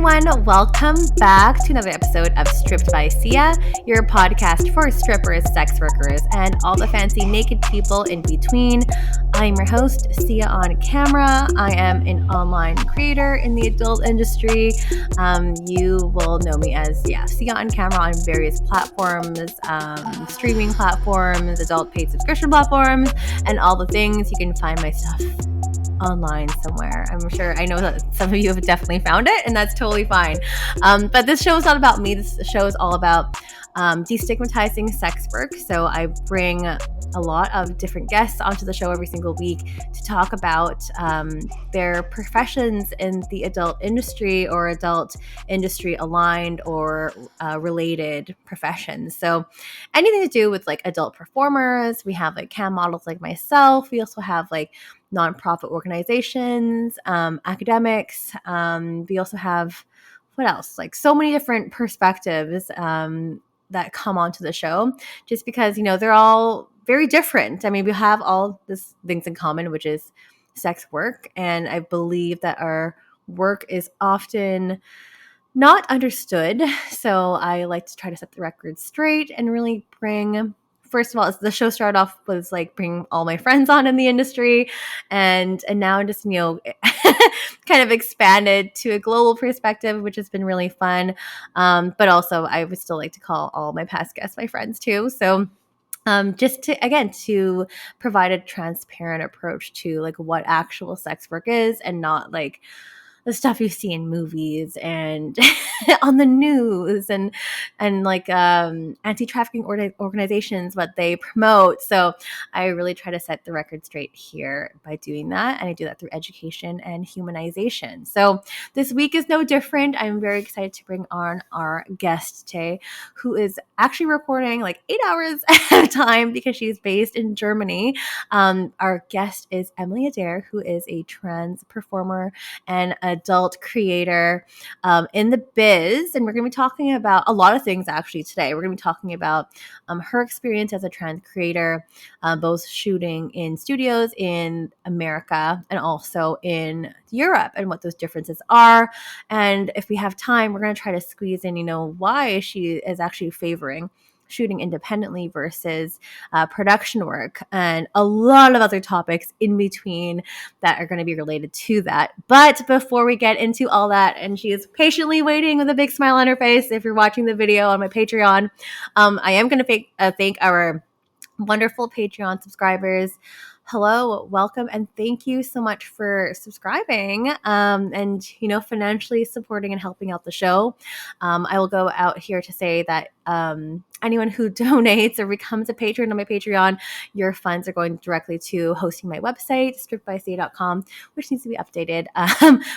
everyone. Welcome back to another episode of Stripped by Sia, your podcast for strippers, sex workers, and all the fancy naked people in between. I'm your host, Sia on camera. I am an online creator in the adult industry. You will know me as, Sia on camera on various platforms, streaming platforms, adult paid subscription platforms, and all the things. You can find my stuff online somewhere. I know that some of you have definitely found it, and that's totally fine. But this show is not about me. This show is all about destigmatizing sex work. So I bring a lot of different guests onto the show every single week to talk about their professions in the adult industry or adult industry aligned or related professions. So anything to do with like adult performers. We have like cam models like myself. We also have like nonprofit organizations, academics. We also have, what else? Like so many different perspectives that come onto the show just because, they're all very different. I mean, we have all these things in common, which is sex work. And I believe that our work is often not understood. So I like to try to set the record straight and really bring, first of all, the show started off with like bringing all my friends on in the industry, and now just kind of expanded to a global perspective, which has been really fun. But also, I would still like to call all my past guests my friends too. So. Just to provide a transparent approach to like what actual sex work is, and not like the stuff you see in movies and on the news and like anti-trafficking organizations, what they promote. So I really try to set the record straight here by doing that, and I do that through education and humanization. So this week is no different. I'm very excited to bring on our guest today, who is actually recording like 8 hours at a time because she's based in Germany. Our guest is Emily Adaire, who is a trans performer and adult creator in the biz. And we're going to be talking about a lot of things actually today. We're going to be talking about her experience as a trans creator, both shooting in studios in America and also in Europe, and what those differences are. And if we have time, we're going to try to squeeze in, why she is actually favoring shooting independently versus production work, and a lot of other topics in between that are going to be related to that. But before we get into all that, and she is patiently waiting with a big smile on her face, if you're watching the video on my Patreon, I am going to thank our wonderful Patreon subscribers. Hello, welcome, and thank you so much for subscribing and financially supporting and helping out the show. I will go out here to say that anyone who donates or becomes a patron on my Patreon, your funds are going directly to hosting my website, strippedbyc.com, which needs to be updated,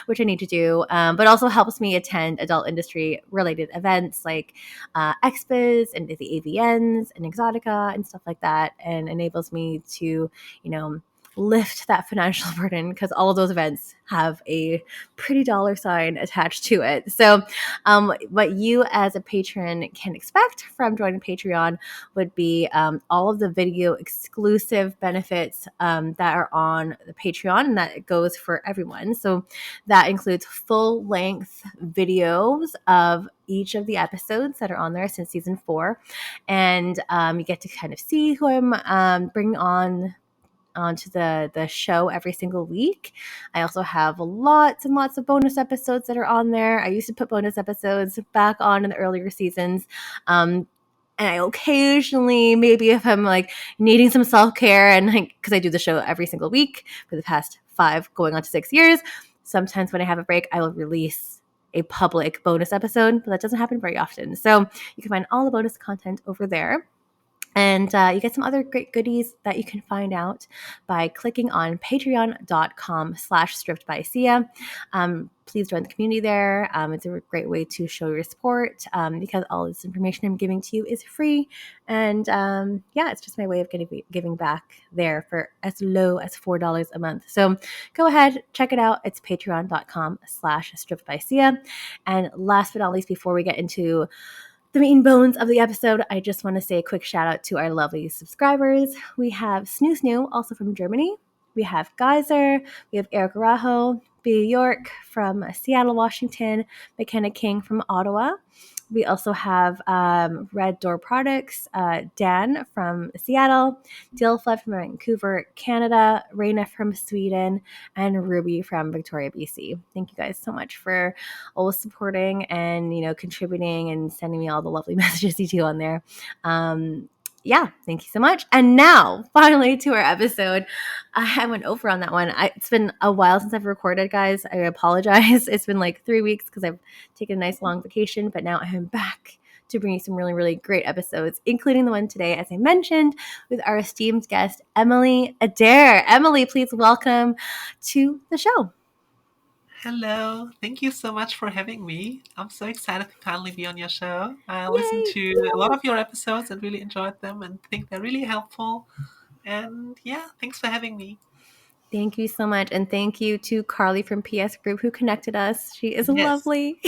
which I need to do, but also helps me attend adult industry related events like expos and the AVNs and Exotica and stuff like that, and enables me to, lift that financial burden, because all of those events have a pretty dollar sign attached to it. So what you as a patron can expect from joining Patreon would be all of the video exclusive benefits that are on the Patreon, and that goes for everyone. So that includes full length videos of each of the episodes that are on there since season 4. And you get to kind of see who I'm bringing onto the show every single week. I also have lots and lots of bonus episodes that are on there. I used to put bonus episodes back on in the earlier seasons. And I occasionally, maybe if I'm like needing some self-care, and like, because I do the show every single week for the past 5 going on to 6 years, sometimes when I have a break, I will release a public bonus episode, but that doesn't happen very often. So you can find all the bonus content over there. And you get some other great goodies that you can find out by clicking on patreon.com/strippedbycia. Please join the community there. It's a great way to show your support because all this information I'm giving to you is free. And it's just my way of giving back there for as low as $4 a month. So go ahead, check it out. It's patreon.com/strippedbycia. And last but not least, before we get into the meat and bones of the episode, I just want to say a quick shout out to our lovely subscribers. We have Snoo, also from Germany. We have Geyser. We have Eric Arajo, B. York from Seattle, Washington, McKenna King from Ottawa. We also have Red Door Products, Dan from Seattle, Dilfled from Vancouver, Canada, Raina from Sweden, and Ruby from Victoria, BC. Thank you guys so much for always supporting and contributing and sending me all the lovely messages you do on there. Yeah, thank you so much. And now, finally, to our episode. I went over on that one. It's been a while since I've recorded, guys. I apologize. It's been like 3 weeks because I've taken a nice long vacation, but now I am back to bring you some really, really great episodes, including the one today, as I mentioned, with our esteemed guest, Emily Adaire. Emily, please welcome to the show. Hello. Thank you so much for having me. I'm so excited to finally be on your show. I listened Yay! to a lot of your episodes and really enjoyed them and think they're really helpful. And yeah, thanks for having me. Thank you so much. And thank you to Carly from PS Group who connected us. She is Yes. lovely.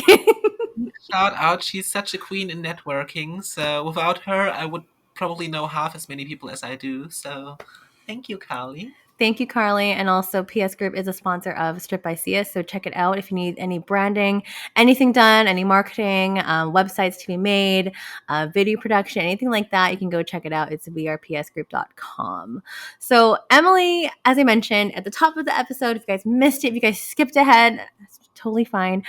Shout out. She's such a queen in networking. So without her, I would probably know half as many people as I do. So thank you, Carly. Thank you, Carly. And also, PS Group is a sponsor of Strip by Sia. So check it out if you need any branding, anything done, any marketing, websites to be made, video production, anything like that. You can go check it out. It's vrpsgroup.com. So, Emily, as I mentioned at the top of the episode, if you guys missed it, if you guys skipped ahead, that's totally fine.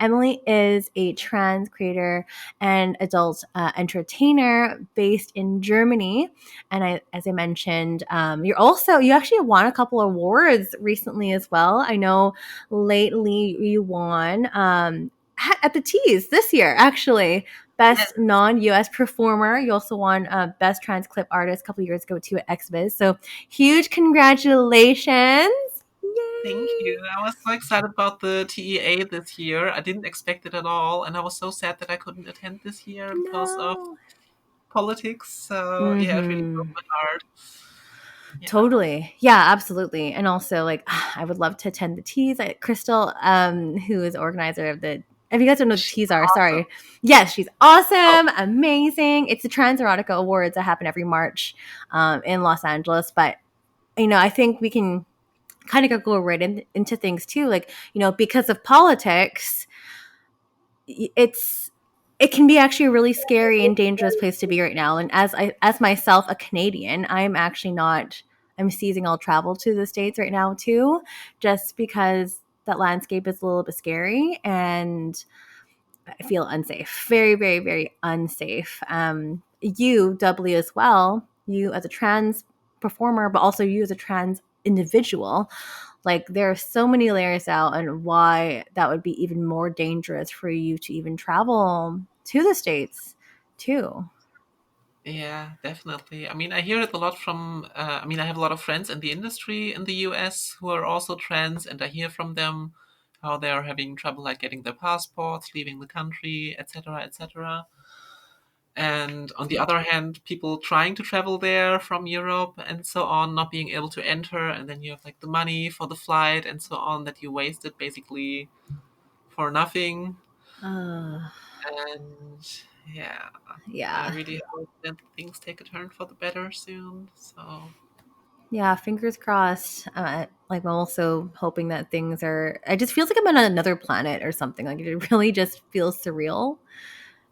Emily is a trans creator and adult entertainer based in Germany. And as I mentioned, you actually won a couple awards recently as well. I know lately you won at the Tees this year, actually. Yes. Best non-US performer. You also won Best Trans Clip Artist a couple years ago too at XBiz. So huge congratulations. Thank Yay. you. I was so excited about the TEA this year. I didn't expect it at all, and I was so sad that I couldn't attend this year because of No. politics. So yeah, it really broke Mm-hmm. my heart. Yeah. Totally. Yeah, absolutely. And also, like, I would love to attend the teas. Crystal, who is organizer of the, if you guys don't know what the She's teas are, awesome. sorry. Yes, she's Oh, awesome, amazing. It's the Trans Erotica Awards that happen every March in Los Angeles. But, I think we can kind of go right into things too. Like, because of politics, it's it can be actually a really scary and dangerous place to be right now. And as myself a Canadian, I'm seizing all travel to the States right now too, just because that landscape is a little bit scary and I feel unsafe. Very, very, very unsafe. You doubly as well, you as a trans performer, but also you as a trans individual. Like there are so many layers out and why that would be even more dangerous for you to even travel to the States too. yeah, definitely. I mean, I hear it a lot from, I have a lot of friends in the industry in the US who are also trans, and I hear from them how they're having trouble like getting their passports, leaving the country, etc., etc. And on the other hand, people trying to travel there from Europe and so on, not being able to enter, and then you have like the money for the flight and so on that you wasted basically for nothing. Uh, And yeah, I yeah. really hope that things take a turn for the better soon. So Yeah, fingers crossed. Like I'm also hoping that things are. It just feels like I'm on another planet or something. Like it really just feels surreal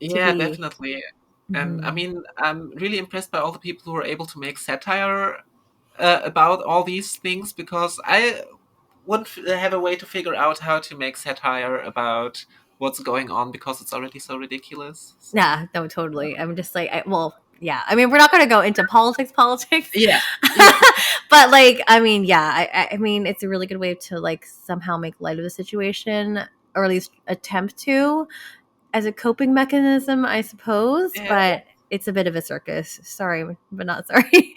to yeah, be. definitely. And I Mhm. mean, I'm really impressed by all the people who are able to make satire about all these things because I wouldn't have a way to figure out how to make satire about what's going on because it's already so ridiculous. So Yeah, no, totally. I'm just like, well, yeah. I mean, we're not going to go into politics, yeah, yeah, but like, I mean, yeah. I mean, it's a really good way to like somehow make light of the situation, or at least attempt to, as a coping mechanism, I suppose. yeah. But it's a bit of a circus. Sorry, but not sorry.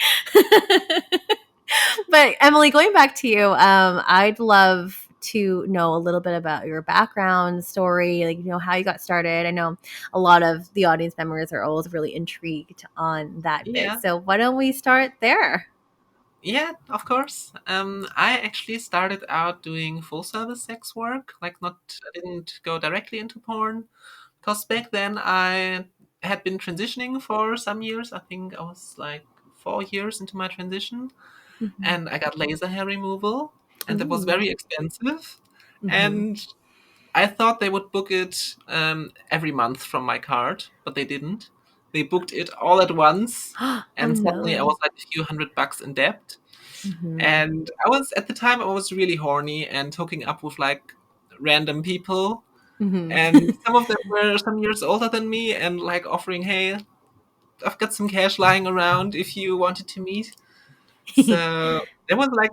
But Emily, going back to you, I'd love to know a little bit about your background story, like how you got started. I know a lot of the audience members are always really intrigued on that bit. Yeah. So why don't we start there? Yeah, of course. I actually started out doing full service sex work. I didn't go directly into porn because back then I had been transitioning for some years. I think I was like 4 years into my transition, Mhm. and I got laser hair removal, and that was Ooh. very expensive. Mm-hmm. And I thought they would book it every month from my card, but they didn't. They booked it all at once, Oh and suddenly I no. was like a few $100 in debt. Mm-hmm. And I was at the time I was really horny and hooking up with like random people, and Mm-hmm. some of them were some years older than me, and like offering, "Hey, I've got some cash lying around if you wanted to meet." So that was like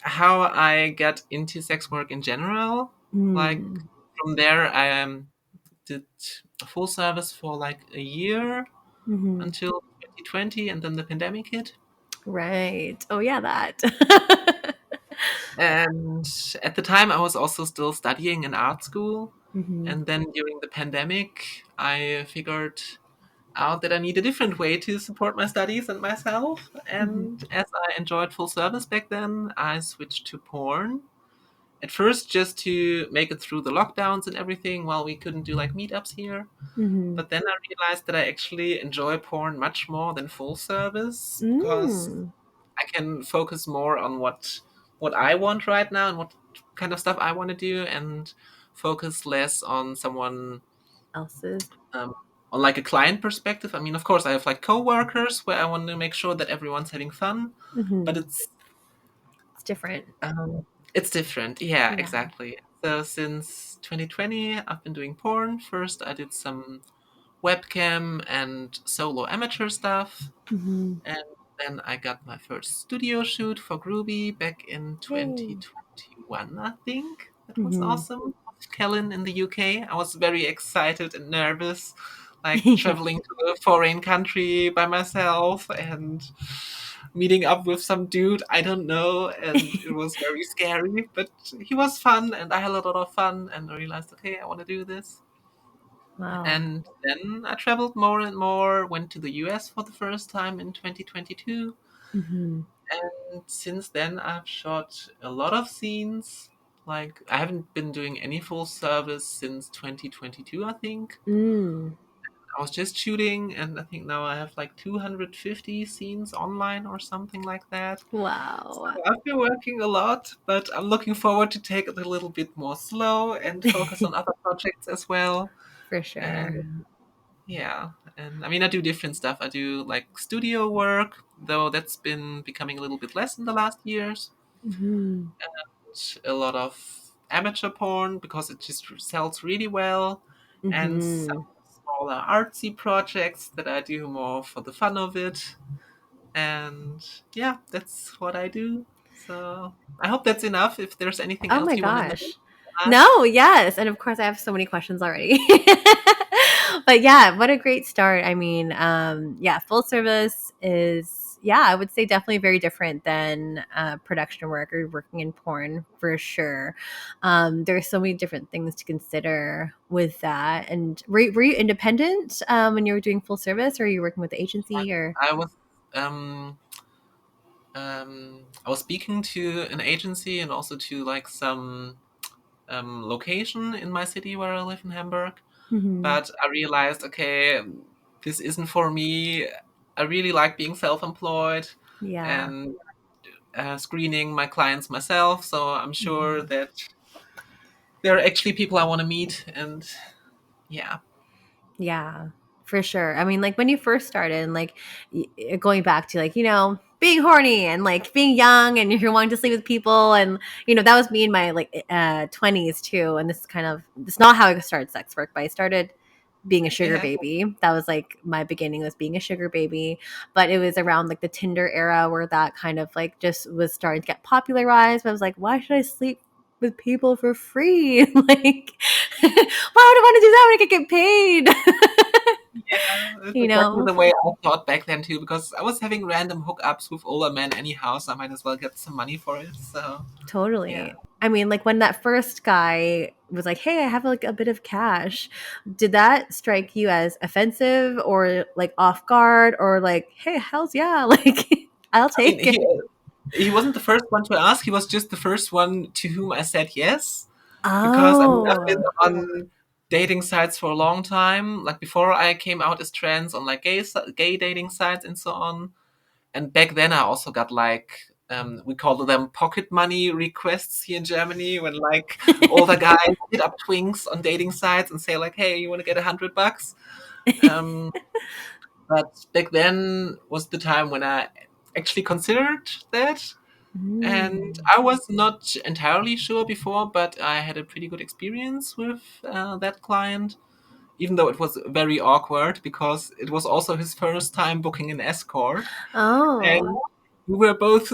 how I got into sex work in general. Like Mm. from there, I did a full service for like a year Mm-hmm. until 2020, and then the pandemic hit. Right. Oh yeah, that. And at the time, I was also still studying in art school. Mm-hmm. And then during the pandemic, I figured out that I need a different way to support my studies and myself. Mm-hmm. And as I enjoyed full service back then, I switched to porn. At first, just to make it through the lockdowns and everything while we couldn't do like meetups here. Mm-hmm. But then I realized that I actually enjoy porn much more than full service because Mm. I can focus more on what I want right now and what kind of stuff I want to do, and focus less on someone Else's. um, on like a client perspective. I mean, of course, I have like coworkers where I want to make sure that everyone's having fun, but Mm-hmm. It's different. it's different. Yeah, Yeah. exactly. So since 2020, I've been doing porn. First, I did some webcam and solo amateur stuff. Mm-hmm. And then I got my first studio shoot for Groovy back in Yay. 2021, I think. That was Mm-hmm. awesome. With Kellen in the UK. I was very excited and nervous, like traveling to a foreign country by myself and meeting up with some dude I don't know. And it was very scary, but he was fun and I had a lot of fun. And I realized, okay, I want to do this. Wow. And then I traveled more and more, went to the US for the first time in 2022. Mm-hmm. And since then, I've shot a lot of scenes. Like, I haven't been doing any full service since 2022, I think. Mm. I was just shooting, and I think now I have like 250 scenes online or something like that. So Wow. I've been working a lot, but I'm looking forward to take it a little bit more slow and focus on other projects as well. For sure. And yeah, and I mean, I do different stuff. I do like studio work, though that's been becoming a little bit less in the last years. Mm-hmm. A lot of amateur porn because it just sells really well, and some Mm-hmm. smaller artsy projects that I do more for the fun of it. And yeah, that's what I do. So I hope that's enough. If there's anything Oh else my you want to know, gosh. ask. No, yes. And of course I have so many questions already. But yeah, what a great start. I mean, yeah, full service is, yeah, I would say definitely very different than production work or working in porn for sure. There's so many different things to consider with that. And were you independent when you were doing full service, or are you working with the agency or? I was um, I was speaking to an agency and also to like some location in my city where I live in Hamburg. Mhm. But I realized, okay, this isn't for me. I really like being self-employed Yeah. and screening my clients myself. So I'm sure Mhm. that there are actually people I want to meet. And yeah, Yeah, for sure. I mean, like when you first started, and like going back to like, being horny and like being young and you're wanting to sleep with people. And, that was me in my like 20s too. And this is kind of, it's not how I started sex work, but I started being a sugar yeah, baby. That was like my beginning, was being a sugar baby. But it was around like the Tinder era where that kind of like just was starting to get popularized. But I was like, why should I sleep with people for free? Like, why would I want to do that when I could get paid? yeah, it's you exactly know, the way I thought back then too, because I was having random hookups with older men anyhow, so I might as well get some money for it. So yeah. totally. I mean, like when that first guy was like, "Hey, I have like a bit of cash," did that strike you as offensive or like off guard or like, "Hey, hell's yeah, like I'll I mean, take it." he wasn't the first one to ask. He was just the first one to whom I said yes. Because I mean, I've been Oh, on dating sites for a long time. Like before I came out as trans, on like gay dating sites and so on. And back then I also got like we call them pocket money requests here in Germany, when like older guys hit up twinks on dating sites and say like, "Hey, you want to get $100?" Um, but back then was the time when I actually considered that, and Mm. I was not entirely sure before, but I had a pretty good experience with that client, even though it was very awkward because it was also his first time booking an escort, and Oh, we were both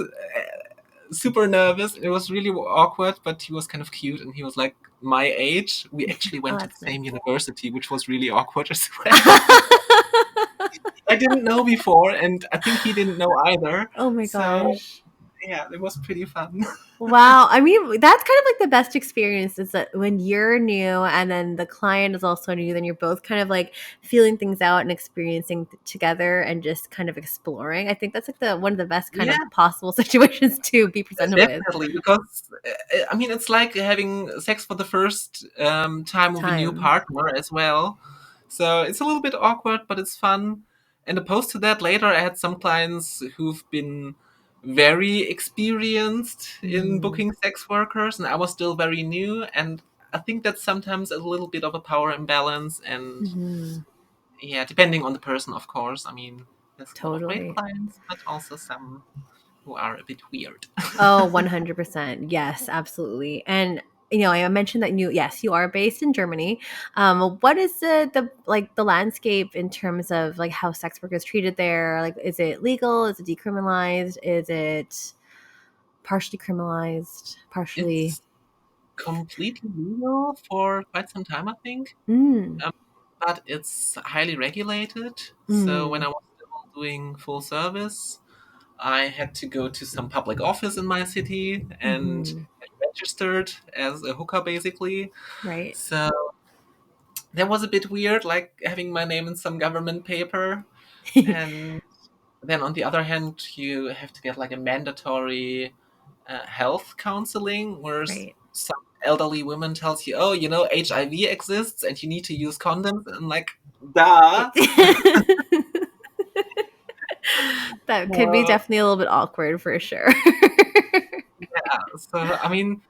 super nervous. It was really awkward, but he was kind of cute, and he was like my age. We actually oh, went to the that's same nice. university, which was really awkward as well. But I didn't know before, and I think he didn't know either. Oh my So gosh. yeah, it was pretty fun. Wow. I mean, that's kind of like the best experience is that when you're new and then the client is also new, then you're both kind of like feeling things out and experiencing together and just kind of exploring. I think that's like the one of the best kind of Yeah, possible situations to be presented with. definitely, because I mean, it's like having sex for the first time with a new Time. partner as well. So it's a little bit awkward, but it's fun. And opposed to that, later I had some clients who've been very experienced in Mm-hmm. booking sex workers, and I was still very new. And I think that's sometimes a little bit of a power imbalance. And Mm-hmm. yeah, depending on the person, of course. I mean, there's a lot of great Totally. clients, but also some who are a bit weird. Oh, 100%. Yes, absolutely. And I mentioned that yes, you are based in Germany. What is the like the landscape in terms of like how sex work is treated there? Like, is it legal? Is it decriminalized? Is it partially criminalized? Partially. It's completely legal for quite some time, I think, Mm, um, but it's highly regulated. So when mm, I was still doing full service, I had to go to some public office in my city and mm-hmm. get registered as a hooker, basically. Right. So that was a bit weird, like having my name in some government paper. And then on the other hand, you have to get like a mandatory health counseling, where Right. some elderly woman tells you, "Oh, HIV exists, and you need to use condoms." And like, duh. That could be Uh, definitely a little bit awkward for sure. yeah. So I mean,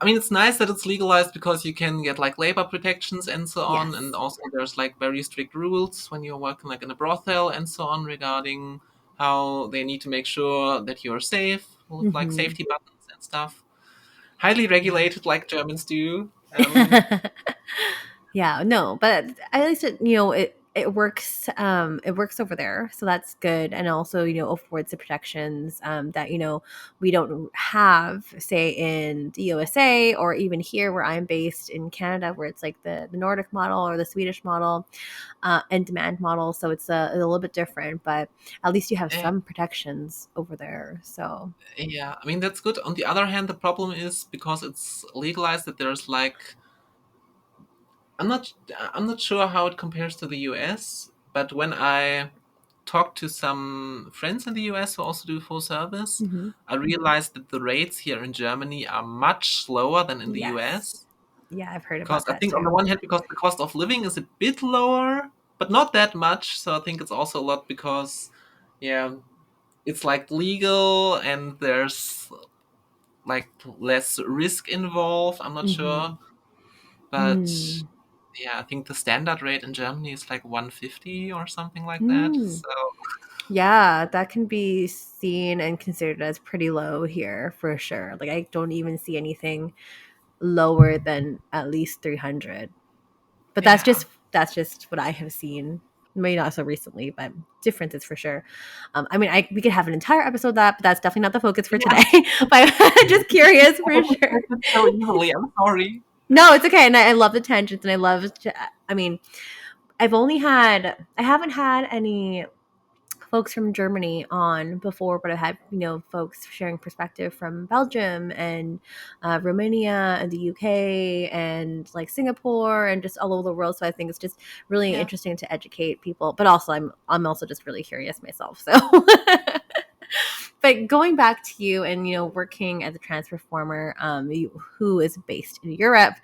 it's nice that it's legalized because you can get like labor protections and so on, and Yes. also there's like very strict rules when you're working like in a brothel and so on regarding how they need to make sure that you're safe with like Mm-hmm. safety buttons and stuff. Highly Yeah. regulated, like Germans do. Yeah, no, but at least it works over there, so that's good, and also affords the protections that we don't have, say, in the USA or even here where I'm based in Canada, where it's like the Nordic model or the Swedish model, and demand model, so it's a little bit different, but at least you have Eh, some protections over there. So yeah, I mean that's good. On the other hand, the problem is because it's legalized that there's like I'm not I'm not sure how it compares to the US, but when I talked to some friends in the US who also do full service, mhm. I realized that the rates here in Germany are much slower than in the Yes, US. yeah, I've heard Because about I that think on the too. one hand, because the cost of living is a bit lower, but not that much. So I think it's also a lot because, yeah, it's like legal and there's like less risk involved. I'm not Hmm. sure, but Mm. yeah, I think the standard rate in Germany is like 150 or something like that. Mm. So Yeah, that can be seen and considered as pretty low here for sure. Like I don't even see anything lower than at least 300. But yeah, that's just what I have seen. Maybe not so recently, but differences for sure. I mean, we could have an entire episode of that, but that's definitely not the focus for yeah. today. But just curious I for was sure. expected so easily. I'm sorry. No, it's okay, and I love the tangents, and I mean, I haven't had any folks from Germany on before, but I've had folks sharing perspective from Belgium and Romania and the UK and like Singapore and just all over the world. So I think it's just really Yeah, interesting to educate people. But also, I'm also just really curious myself. So. But going back to you and working as a trans performer who is based in Europe,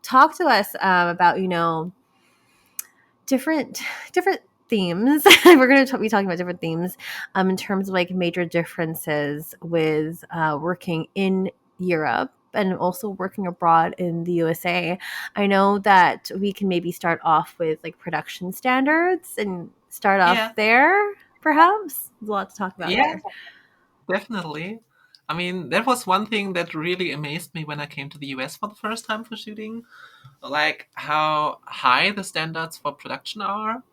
talk to us about different different themes. We're going to be talking about different themes in terms of like major differences with working in Europe and also working abroad in the USA. I know that we can maybe start off with like production standards and start off Yeah, there, perhaps. There's a lot to talk about yeah, there. definitely. I mean, that was one thing that really amazed me when I came to the US for the first time for shooting, like how high the standards for production are.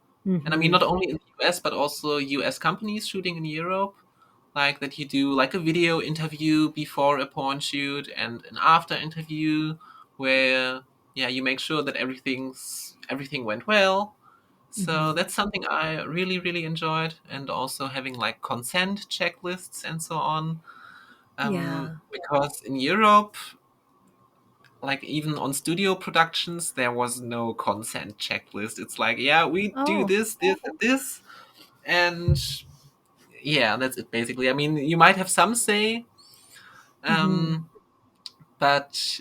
And I mean, Mm-hmm. not only in the US, but also US companies shooting in Europe, like that you do like a video interview before a porn shoot and an after interview where, yeah, you make sure that everything went well. So Mm-hmm. that's something I really, really enjoyed. And also having like consent checklists and so on. Yeah. Because in Europe, like even on studio productions, there was no consent checklist. It's like, yeah, we do Oh. this, this, and this. And yeah, that's it basically. I mean, you might have some say, Mm-hmm. um, but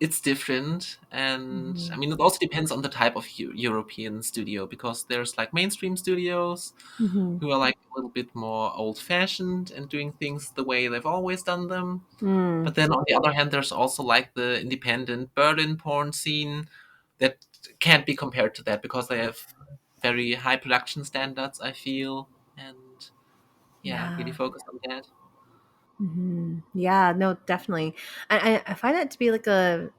it's different. And Mm-hmm. I mean, it also depends on the type of European studio because there's like mainstream studios Mm-hmm. who are like a little bit more old fashioned and doing things the way they've always done them. Mm. But then on the other hand, there's also like the independent Berlin porn scene that can't be compared to that because they have very high production standards, I feel, and yeah, really Yeah. focus on that. Yeah, no, definitely. I find that to be like a,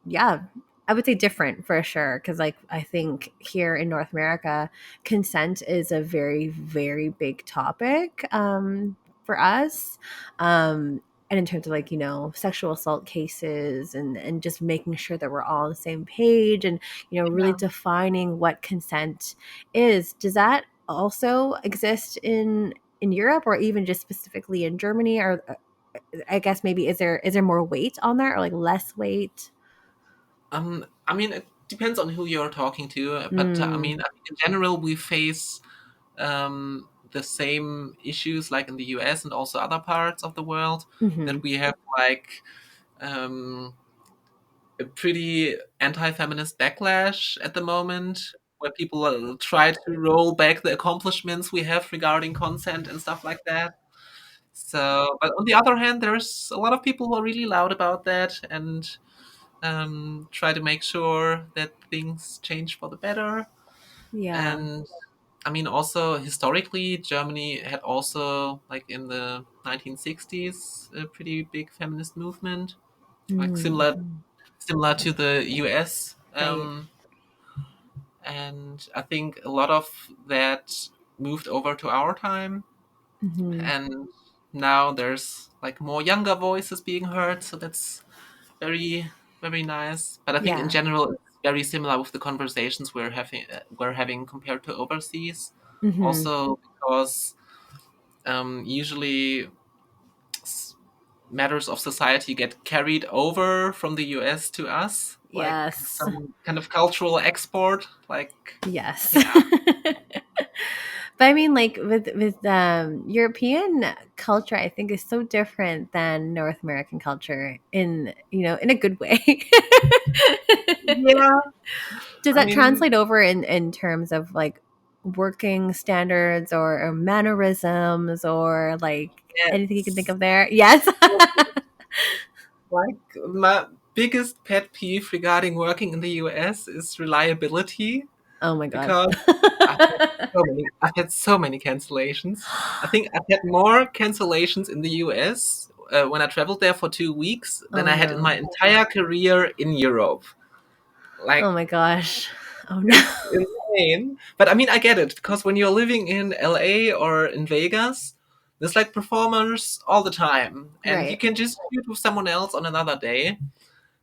yeah, I would say different for sure. Cause like I think here in North America, consent is a very, very big topic for us. And in terms of like, sexual assault cases and just making sure that we're all on the same page and, really Yeah. defining what consent is. Does that also exist in Europe or even just specifically in Germany or I guess maybe is there more weight on there or like less weight? I mean, it depends on who you're talking to, but I Mm. mean, I think in general, we face the same issues like in the US and also other parts of the world Mhm. that we have like um, a pretty anti-feminist backlash at the moment where people try to roll back the accomplishments we have regarding consent and stuff like that. So, but on the other hand, there's a lot of people who are really loud about that and try to make sure that things change for the better. Yeah. And I mean, also historically, Germany had also, like in the 1960s, a pretty big feminist movement, like Mhm. similar to the US. Right. And I think a lot of that moved over to our time, Mhm. and now there's like more younger voices being heard, so that's very, very nice. But I think in Yeah. general, it's very similar with the conversations we're having compared to overseas. Mhm. Also, because usually matters of society get carried over from the US to us, like Yes. some kind of cultural export. Like, Yes. yeah, But I mean, like with European culture, I think is so different than North American culture in in a good way. yeah. Does I that mean, translate over in terms of like working standards or mannerisms or like anything you can think yes. of there? Yes. Like my biggest pet peeve regarding working in the US is reliability Oh my god. because I've had so many cancellations. I think I've had more cancellations in the US when I traveled there for 2 weeks than Oh I had in no. my entire career in Europe. Oh Like, my gosh. Oh no. it's insane. But I mean, I get it because when you're living in LA or in Vegas, there's like performers all the time, and you Right. can just shoot with someone else on another day.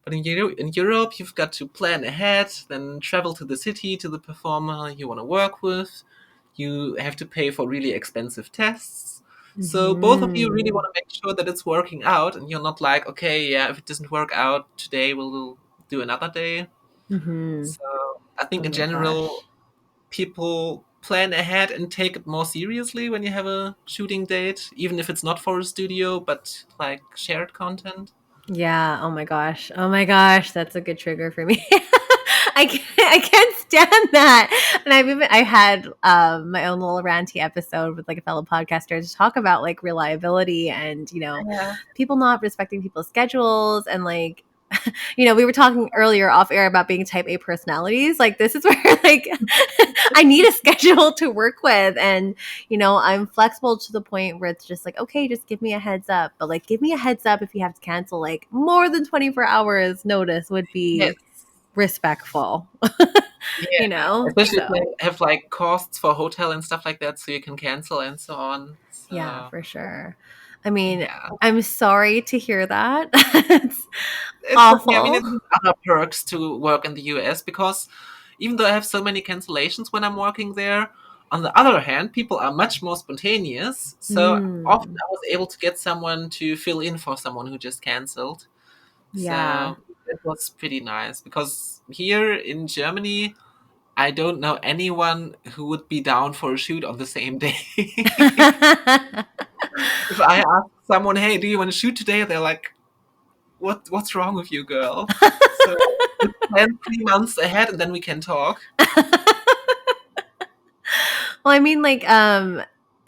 But in Europe, you've got to plan ahead, then travel to the city, to the performer you want to work with. You have to pay for really expensive tests. So both of you Mhm. really want to make sure that it's working out, and you're not like, okay, yeah, if it doesn't work out today, we'll do another day. Mhm. So I think Oh in my general, gosh. people plan ahead and take it more seriously when you have a shooting date, even if it's not for a studio, but like shared content. Yeah. Oh my gosh. Oh my gosh. That's a good trigger for me. I can't stand that. And I had my own little ranty episode with like a fellow podcaster to talk about like reliability and Yeah. people not respecting people's schedules and like we were talking earlier off air about being type A personalities. Like this is where like I need a schedule to work with, and I'm flexible to the point where it's just like, okay, just give me a heads up, but like give me a heads up if you have to cancel. Like more than 24 hours notice would Yes. be respectful. Yeah. Especially if So they have like costs for hotel and stuff like that, so you can cancel and so on. yeah, So for sure. I mean, yeah. I'm sorry to hear that. It's It's okay. I mean, awful. it has other perks to work in the US because even though I have so many cancellations when I'm working there, on the other hand, people are much more spontaneous. So often Mm, I was able to get someone to fill in for someone who just canceled. yeah. So it was pretty nice because here in Germany, I don't know anyone who would be down for a shoot on the same day. If I ask someone, "Hey, do you want to shoot today?" They're like, what's wrong with you, girl? So let's plan 3 months ahead and then we can talk. Well, I mean, like,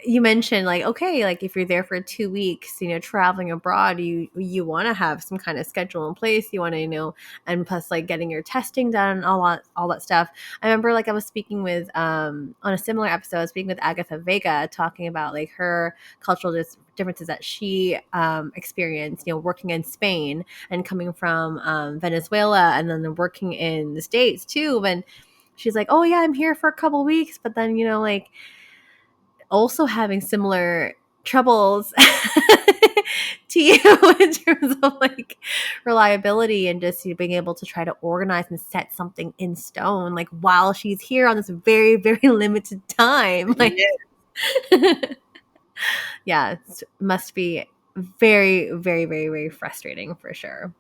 you mentioned, like, okay, like if you're there for 2 weeks, traveling abroad, you want to have some kind of schedule in place. You want to, and plus, like, getting your testing done, all that stuff. I remember, like, I was speaking with, on a similar episode, I was speaking with Agatha Vega, talking about like her cultural differences that she experienced, working in Spain and coming from Venezuela, and then working in the States too, and she's like, oh yeah, I'm here for a couple weeks, but then like also having similar troubles to you in terms of like reliability and just being able to try to organize and set something in stone like while she's here on this very very limited time, like Yeah, yeah, it must be very very very very frustrating for sure.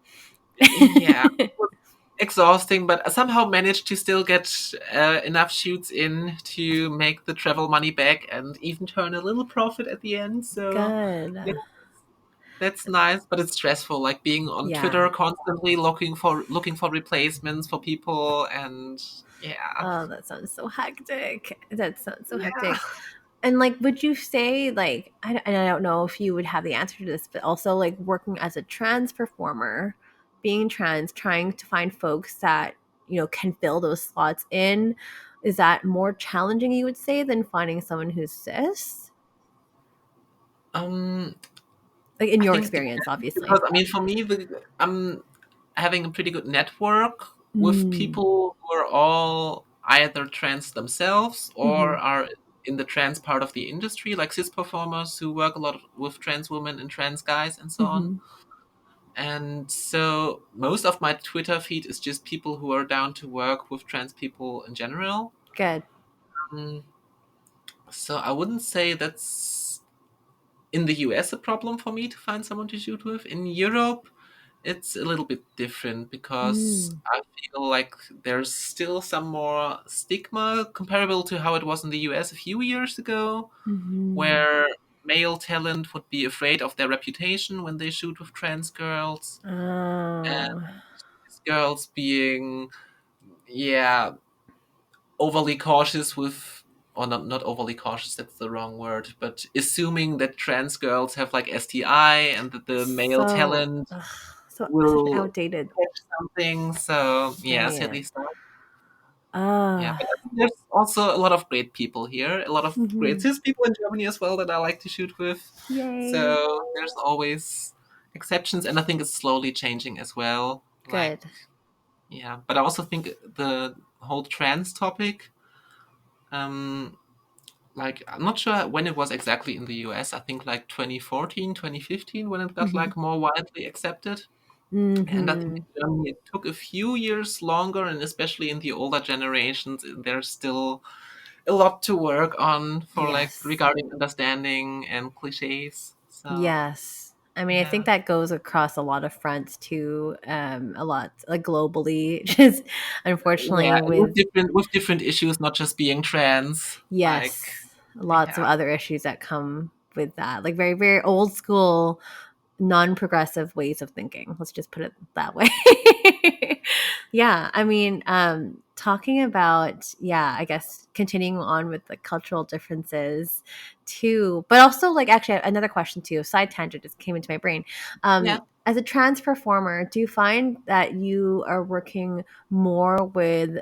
yeah. It was exhausting, but I somehow managed to still get enough shoots in to make the travel money back and even turn a little profit at the end. So Good. yeah, that's nice, but it's stressful. Like being on Yeah. Twitter constantly looking for replacements for people, and yeah, Oh, that sounds so hectic. That sounds so yeah. hectic. And like, would you say like, and I don't know if you would have the answer to this, but also like working as a trans performer, being trans, trying to find folks that can fill those slots in, is that more challenging? You would say than finding someone who's cis, Um, like in I your think it experience, depends obviously. because I mean, for me, I'm having a pretty good network with Mm. people who are all either trans themselves Mm-hmm. or are in the trans part of the industry, like cis performers who work a lot with trans women and trans guys and so on. Mm-hmm. And so most of my Twitter feed is just people who are down to work with trans people in general. Good. Mm, So I wouldn't say that's in the US a problem for me to find someone to shoot with. In Europe, it's a little bit different because Mm. I feel like there's still some more stigma comparable to how it was in the US a few years ago, Mm-hmm. where male talent would be afraid of their reputation when they shoot with trans girls, Oh. and these girls being, yeah, overly cautious with, or not overly cautious, that's the wrong word, but assuming that trans girls have like STI and that the male So, talent ugh, so such an will outdated catch something. So yeah, right. sadly so. Yeah, Ah. but I think there's also a lot of great people here, a lot of great Mhm. cis people in Germany as well that I like to shoot with. Yay. So there's always exceptions, and I think it's slowly changing as well. Like, Good. yeah, but I also think the whole trans topic, um, like I'm not sure when it was exactly in the US. I think like 2014, 2015 when it got Mhm. like more widely accepted. And I think Mhm. in Germany it took a few years longer, and especially in the older generations, there's still a lot to work on for like Yes. regarding understanding and cliches. So Yes. I mean, I think yeah, that goes across a lot of fronts too, a lot like globally. Just yeah, unfortunately and with with different issues, not just being trans. Like yes, lots of yeah, other issues that come with that. Like very, very old school, non-progressive ways of thinking. Let's just put it that way. Yeah, I mean, talking about, yeah, I guess continuing on with the cultural differences too, but also like actually another question too, side tangent just came into my brain. Yeah. As a trans performer, do you find that you are working more with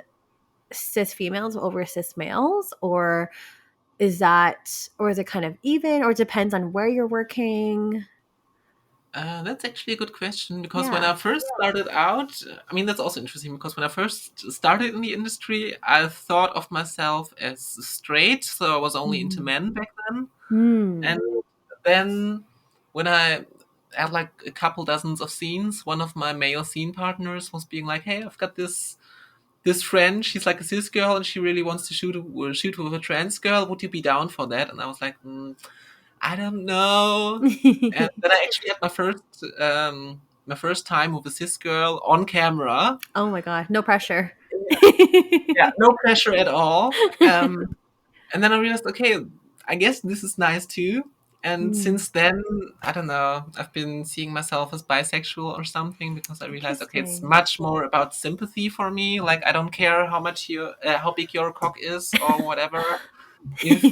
cis females over cis males, or or is it kind of even, or it depends on where you're working? That's actually a good question because when Yeah. I first started out, I mean, that's also interesting because when I first started in the industry, I thought of myself as straight, so I was only into Mhm. men back then. Hmm. And then when I had like a couple dozens of scenes, one of my male scene partners was being like, "Hey, I've got this friend. She's like a cis girl, and she really wants to shoot with a trans girl. Would you be down for that?" And I was like, I don't know. And then I actually had my first time with a cis girl on camera. Oh my god, no pressure. Yeah, no pressure at all. And then I realized, okay, I guess this is nice too. And Hmm, since then, I don't know, I've been seeing myself as bisexual or something because I realized, okay, it's interesting. much more about sympathy for me. Like, I don't care how big your cock is or whatever. If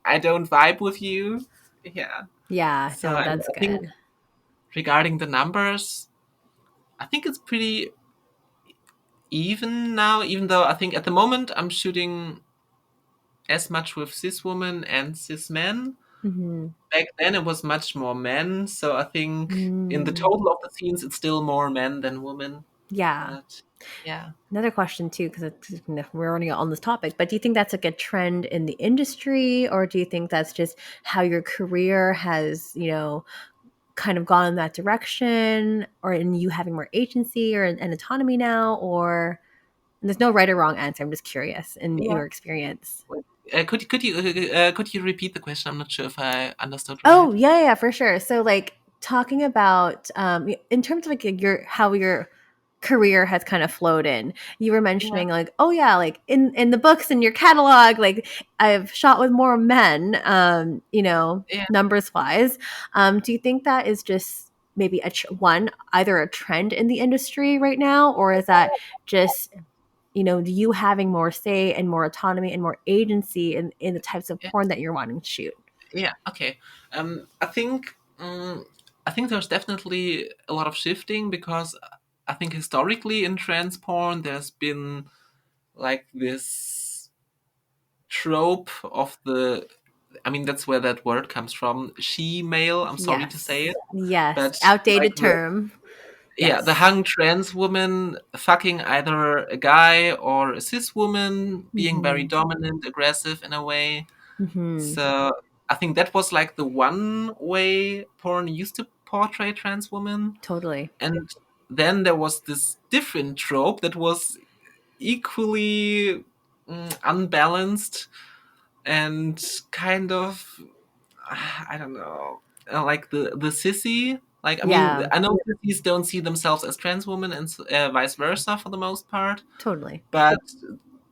I don't vibe with you, yeah. Yeah, So no, and that's I think good. regarding the numbers, I think it's pretty even now, even though I think at the moment I'm shooting as much with cis women and cis men. Hmm. Back then it was much more men, so I think in the Mm, total of the scenes it's still more men than women. yeah. But yeah. Another question too, because we're running on this topic, but do you think that's like a trend in the industry, or do you think that's just how your career has, kind of gone in that direction, or in you having more agency or an autonomy now, or and there's no right or wrong answer. I'm just curious in Yeah. your experience. Could you repeat the question? I'm not sure if I understood Oh, right. yeah, yeah, for sure. So like talking about in terms of like your how your career has kind of flowed in. You were Yeah. mentioning like, oh yeah, like in the books in your catalog, like I've shot with more men, Yeah. numbers wise. Do you think that is just maybe one either a trend in the industry right now, or is that just you having more say and more autonomy and more agency in the types of Yeah. porn that you're wanting to shoot? Yeah. Okay. I think I think there's definitely a lot of shifting because I think historically in trans porn there's been like this trope of the, I mean that's where that word comes from, she male, I'm sorry to say Yes. it, Yes. but like Outdated term. the Yes. hung trans woman fucking either a guy or a cis woman, being very Mm-hmm. dominant, aggressive in a way. Mm-hmm. So I think that was like the one way porn used to portray trans women. Totally. And then there was this different trope that was equally unbalanced and kind of, I don't know, like the sissy. Like, I mean, Yeah. I know sissies don't see themselves as trans women and vice versa for the most part, Totally. but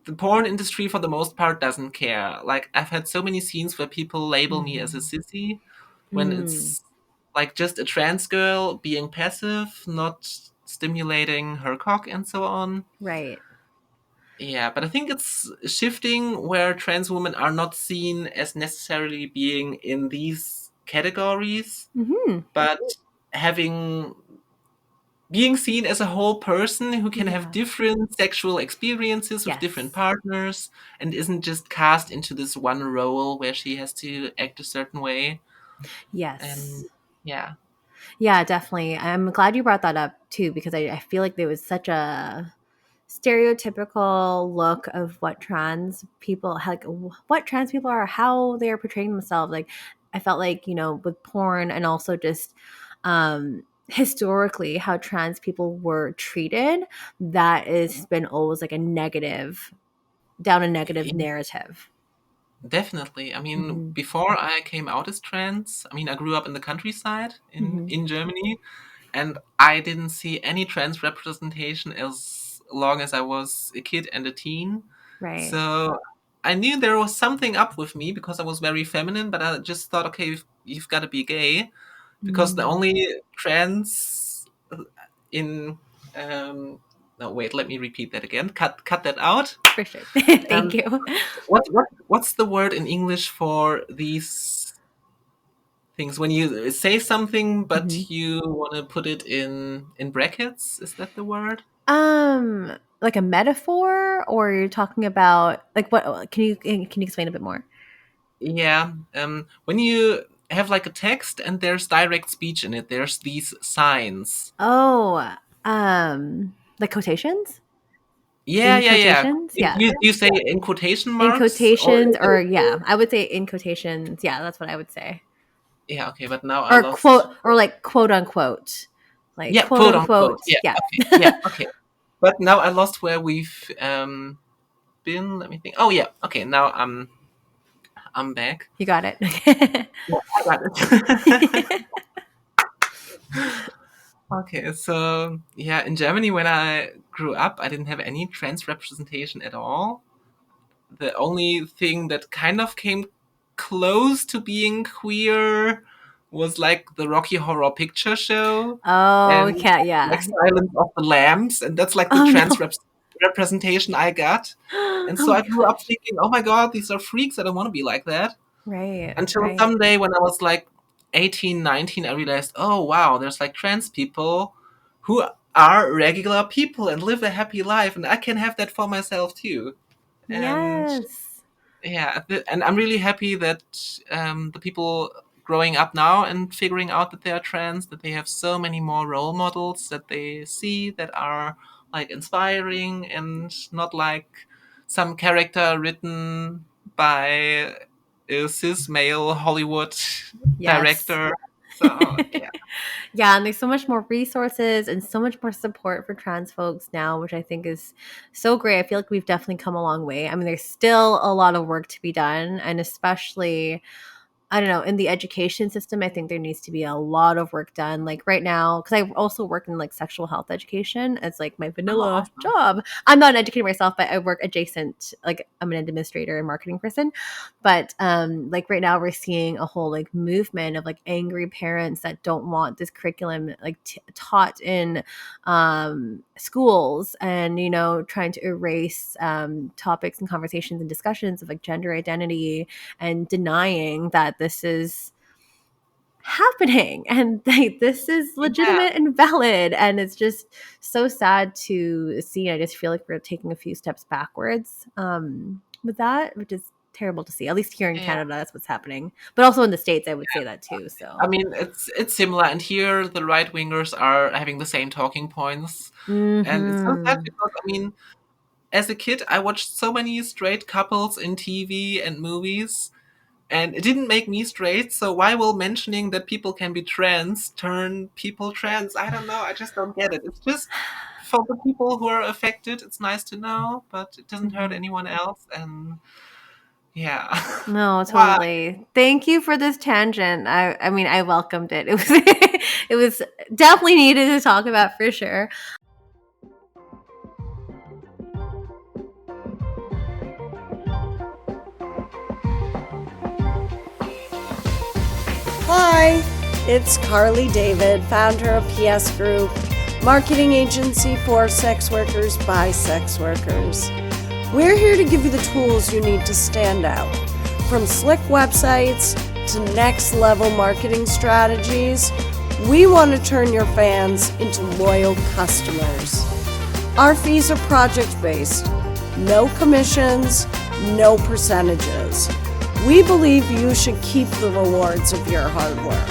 the porn industry for the most part doesn't care. Like, I've had so many scenes where people label me as a Mm-hmm. sissy when Mm. it's like just a trans girl being passive, not stimulating her cock and so on. Right. Yeah, but I think it's shifting where trans women are not seen as necessarily being in these categories, Mm-hmm. but having being seen as a whole person who can have Yeah. different sexual experiences with different Yes. partners and isn't just cast into this one role where she has to act a certain way. Yes. And yeah, Yeah, definitely. I'm glad you brought that up too, because I feel like there was such a stereotypical look of what trans people like what trans people are, how they are portraying themselves. Like I felt like, with porn and also just historically how trans people were treated, that has been always like a negative down a negative narrative. definitely. I mean, Hmm. before I came out as trans, I mean, I grew up in the countryside Hmm. in Germany, and I didn't see any trans representation as long as I was a kid and a teen. Right. So I knew there was something up with me because I was very feminine, but I just thought, okay, you've got to be gay because the Mm. only trans in um, No, wait. Let me repeat that again. Cut that out. For sure. Thank Um, you. what's the word in English for these things when you say something Mhm. but you want to put it in brackets? Is that the word? Like a metaphor, or you're talking about like what? Can you explain a bit more? Yeah. When you have like a text and there's direct speech in it, there's these signs. Oh, like quotations Yeah, in yeah, yeah. quotations. Do Yeah, you say in quotation in marks or quotations, or yeah, I would say in quotations. Yeah, that's what I would say. yeah, okay, but now I Or quote, lost. or like quote unquote, like Yeah, quote quote unquote. unquote. Yeah, Yeah. okay. Yeah, okay. But now I lost where we've been. Let me think. Oh yeah, okay. Now I'm back. You got it. Yeah, I got it. Okay, so yeah, in Germany when I grew up, I didn't have any trans representation at all. The only thing that kind of came close to being queer was like the Rocky Horror Picture Show Oh, and can't. like Yeah. Silence of the Lambs, and that's like the Oh no. representation I got. And Oh so my I grew up gosh. thinking, oh my god, these are freaks. I don't want to be like that. Right. Until Right. someday when I was like 18, 19, I realized, oh wow, there's like trans people who are regular people and live a happy life, and I can have that for myself too. And Yes. yeah, and I'm really happy that the people growing up now and figuring out that they are trans, that they have so many more role models that they see that are like inspiring and not like some character written by a cis male Hollywood Yes. director. So yeah, Yeah, and there's so much more resources and so much more support for trans folks now, which I think is so great. I feel like we've definitely come a long way. I mean, there's still a lot of work to be done, and especially I don't know, in the education system, I think there needs to be a lot of work done. Like right now, because I also work in like sexual health education as like my oh, vanilla awesome. job. I'm not an educator myself, but I work adjacent, like I'm an administrator and marketing person. But like right now we're seeing a whole like movement of like angry parents that don't want this curriculum like taught in schools, and trying to erase topics and conversations and discussions of like gender identity, and denying that this is happening and like this is Yeah, legitimate and valid. And it's just so sad to see. I just feel like we're taking a few steps backwards with that, which is terrible to see. At least here in yeah. Canada, that's what's happening, but also in the States I would say that too. I So mean, it's similar, and here the right wingers are having the same talking points, and it's so sad mm-hmm. because I mean, as a kid, I watched so many straight couples in TV and movies, and it didn't make me straight. So why will mentioning that people can be trans turn people trans? I don't know. I just don't get it. It's just for the people who are affected. It's nice to know, but it doesn't hurt Mm-hmm. anyone else. And yeah, No, why? totally. Thank you for this tangent. I mean, I welcomed it. It was it was definitely needed to talk about for sure. Hi, it's Carly David, founder of PS Group, marketing agency for sex workers by sex workers. We're here to give you the tools you need to stand out. From slick websites to next level marketing strategies, we want to turn your fans into loyal customers. Our fees are project based, no commissions, no percentages. We believe you should keep the rewards of your hard work.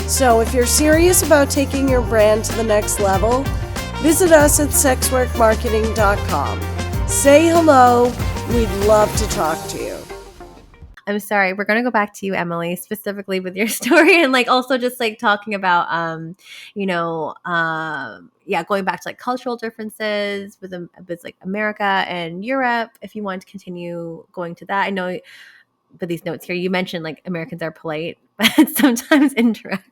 So if you're serious about taking your brand to the next level, visit us at sexworkmarketing.com. Say hello. We'd love to talk to you. I'm sorry. We're gonna go back to you, Emily, specifically with your story, and like also just like talking about yeah, going back to like cultural differences with like America and Europe. If you want to continue going to that, I know. But these notes here, you mentioned like Americans are polite, but sometimes indirect.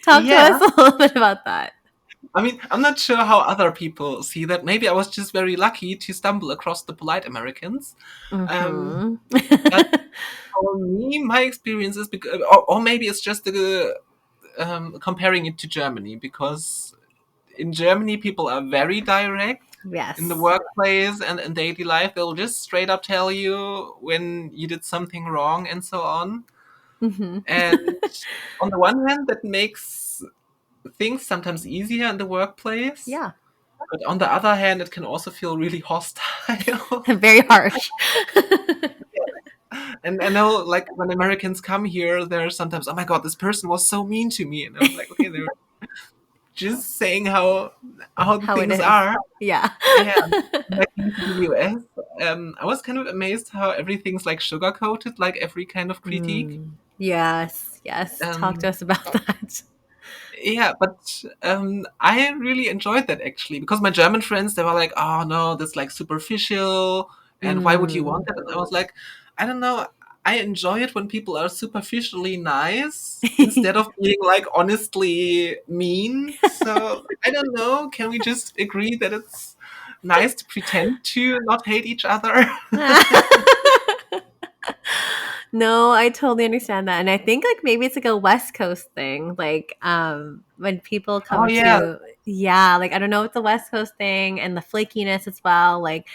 Talk to us Yeah. a little bit about that. I mean, I'm not sure how other people see that. Maybe I was just very lucky to stumble across the polite Americans. Um, Mm-hmm. but for me, my experience is or maybe it's just comparing it to Germany because in Germany, people are very direct in the Yes. workplace and in daily life. They'll just straight up tell you when you did something wrong and so on. Hmm. And on the one hand, that makes things sometimes easier in the workplace. Yeah. But on the other hand, it can also feel really hostile. Very harsh. And I know, like, when Americans come here, they're sometimes, oh my God, this person was so mean to me. And I was like, okay, they're just saying how the How it things is. are. Yeah. Yeah. Like in the US, I was kind of amazed how everything's like sugar coated, like every kind of critique. Yes. Yes. Talk to Um, us about that. yeah, but I really enjoyed that actually because my German friends they were like, "Oh no, that's like superficial, and why would you want Mm. that?" And I was like, "I don't know. I enjoy it when people are superficially nice instead of being like honestly mean. So I don't know. Can we just agree that it's nice to pretend to not hate each other?" No, I totally understand that. And I think like maybe it's like a West Coast thing. Like when people Oh come yeah. to yeah, like I don't know, it's a West Coast thing and the flakiness as well. Like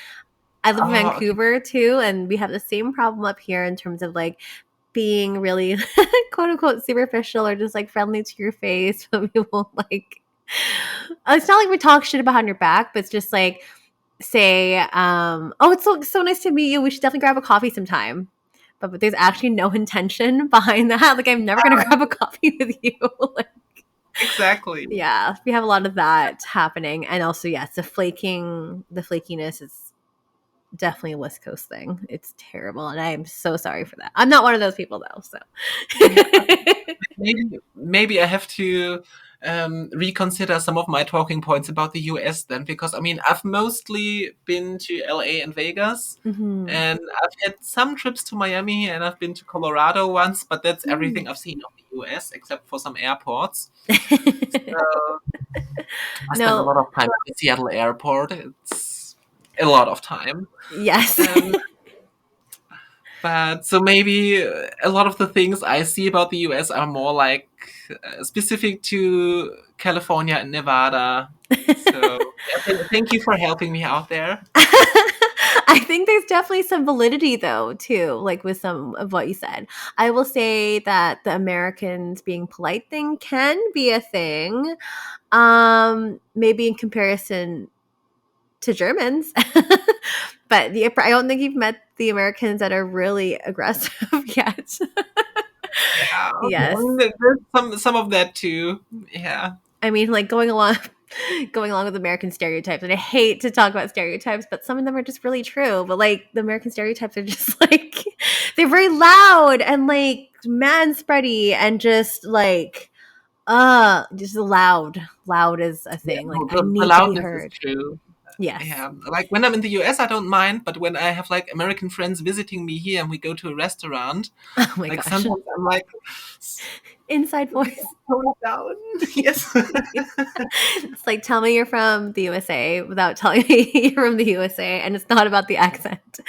I live in Oh, okay. Vancouver too, and we have the same problem up here in terms of like being really quote unquote superficial or just like friendly to your face, but we won't like it's not like we talk shit behind your back, but it's just like say, oh, it's so nice to meet you. We should definitely grab a coffee sometime. But there's actually no intention behind that. Like I'm never gonna grab a coffee with you. Like, Exactly. yeah, we have a lot of that happening. And also, yes, the flakiness is definitely a West Coast thing. It's terrible, and I am so sorry for that. I'm not one of those people though, so Yeah. Maybe I have to reconsider some of my talking points about the US then, because I mean, I've mostly been to LA and Vegas, Mhm. and I've had some trips to Miami, and I've been to Colorado once, but that's everything Mm. I've seen of the US except for some airports. So I spent a No, lot of time at the Seattle airport. It's a lot of time. yes. Um, But so maybe a lot of the things I see about the US are more like specific to California and Nevada. So yeah, thank you for helping me out there. I think there's definitely some validity though too, like with some of what you said. I will say that the Americans being polite thing can be a thing. Maybe in comparison to Germans. But I don't think you've met the Americans that are really aggressive yet. Yeah, okay. I Yes. mean, there's some of that too. Yeah. I mean, like going along with American stereotypes. And I hate to talk about stereotypes, but some of them are just really true. But like the American stereotypes are just like they're very loud and like man spready and just loud. Loud is a Yeah, thing. Like no, I the need to be loudness is heard. true. Yes. Yeah, like when I'm in the US, I don't mind, but when I have like American friends visiting me here and we go to a restaurant, Oh my like gosh. sometimes I'm like, Inside voice. tone it down. Yes. It's like tell me you're from the USA without telling me you're from the USA and it's not about the accent.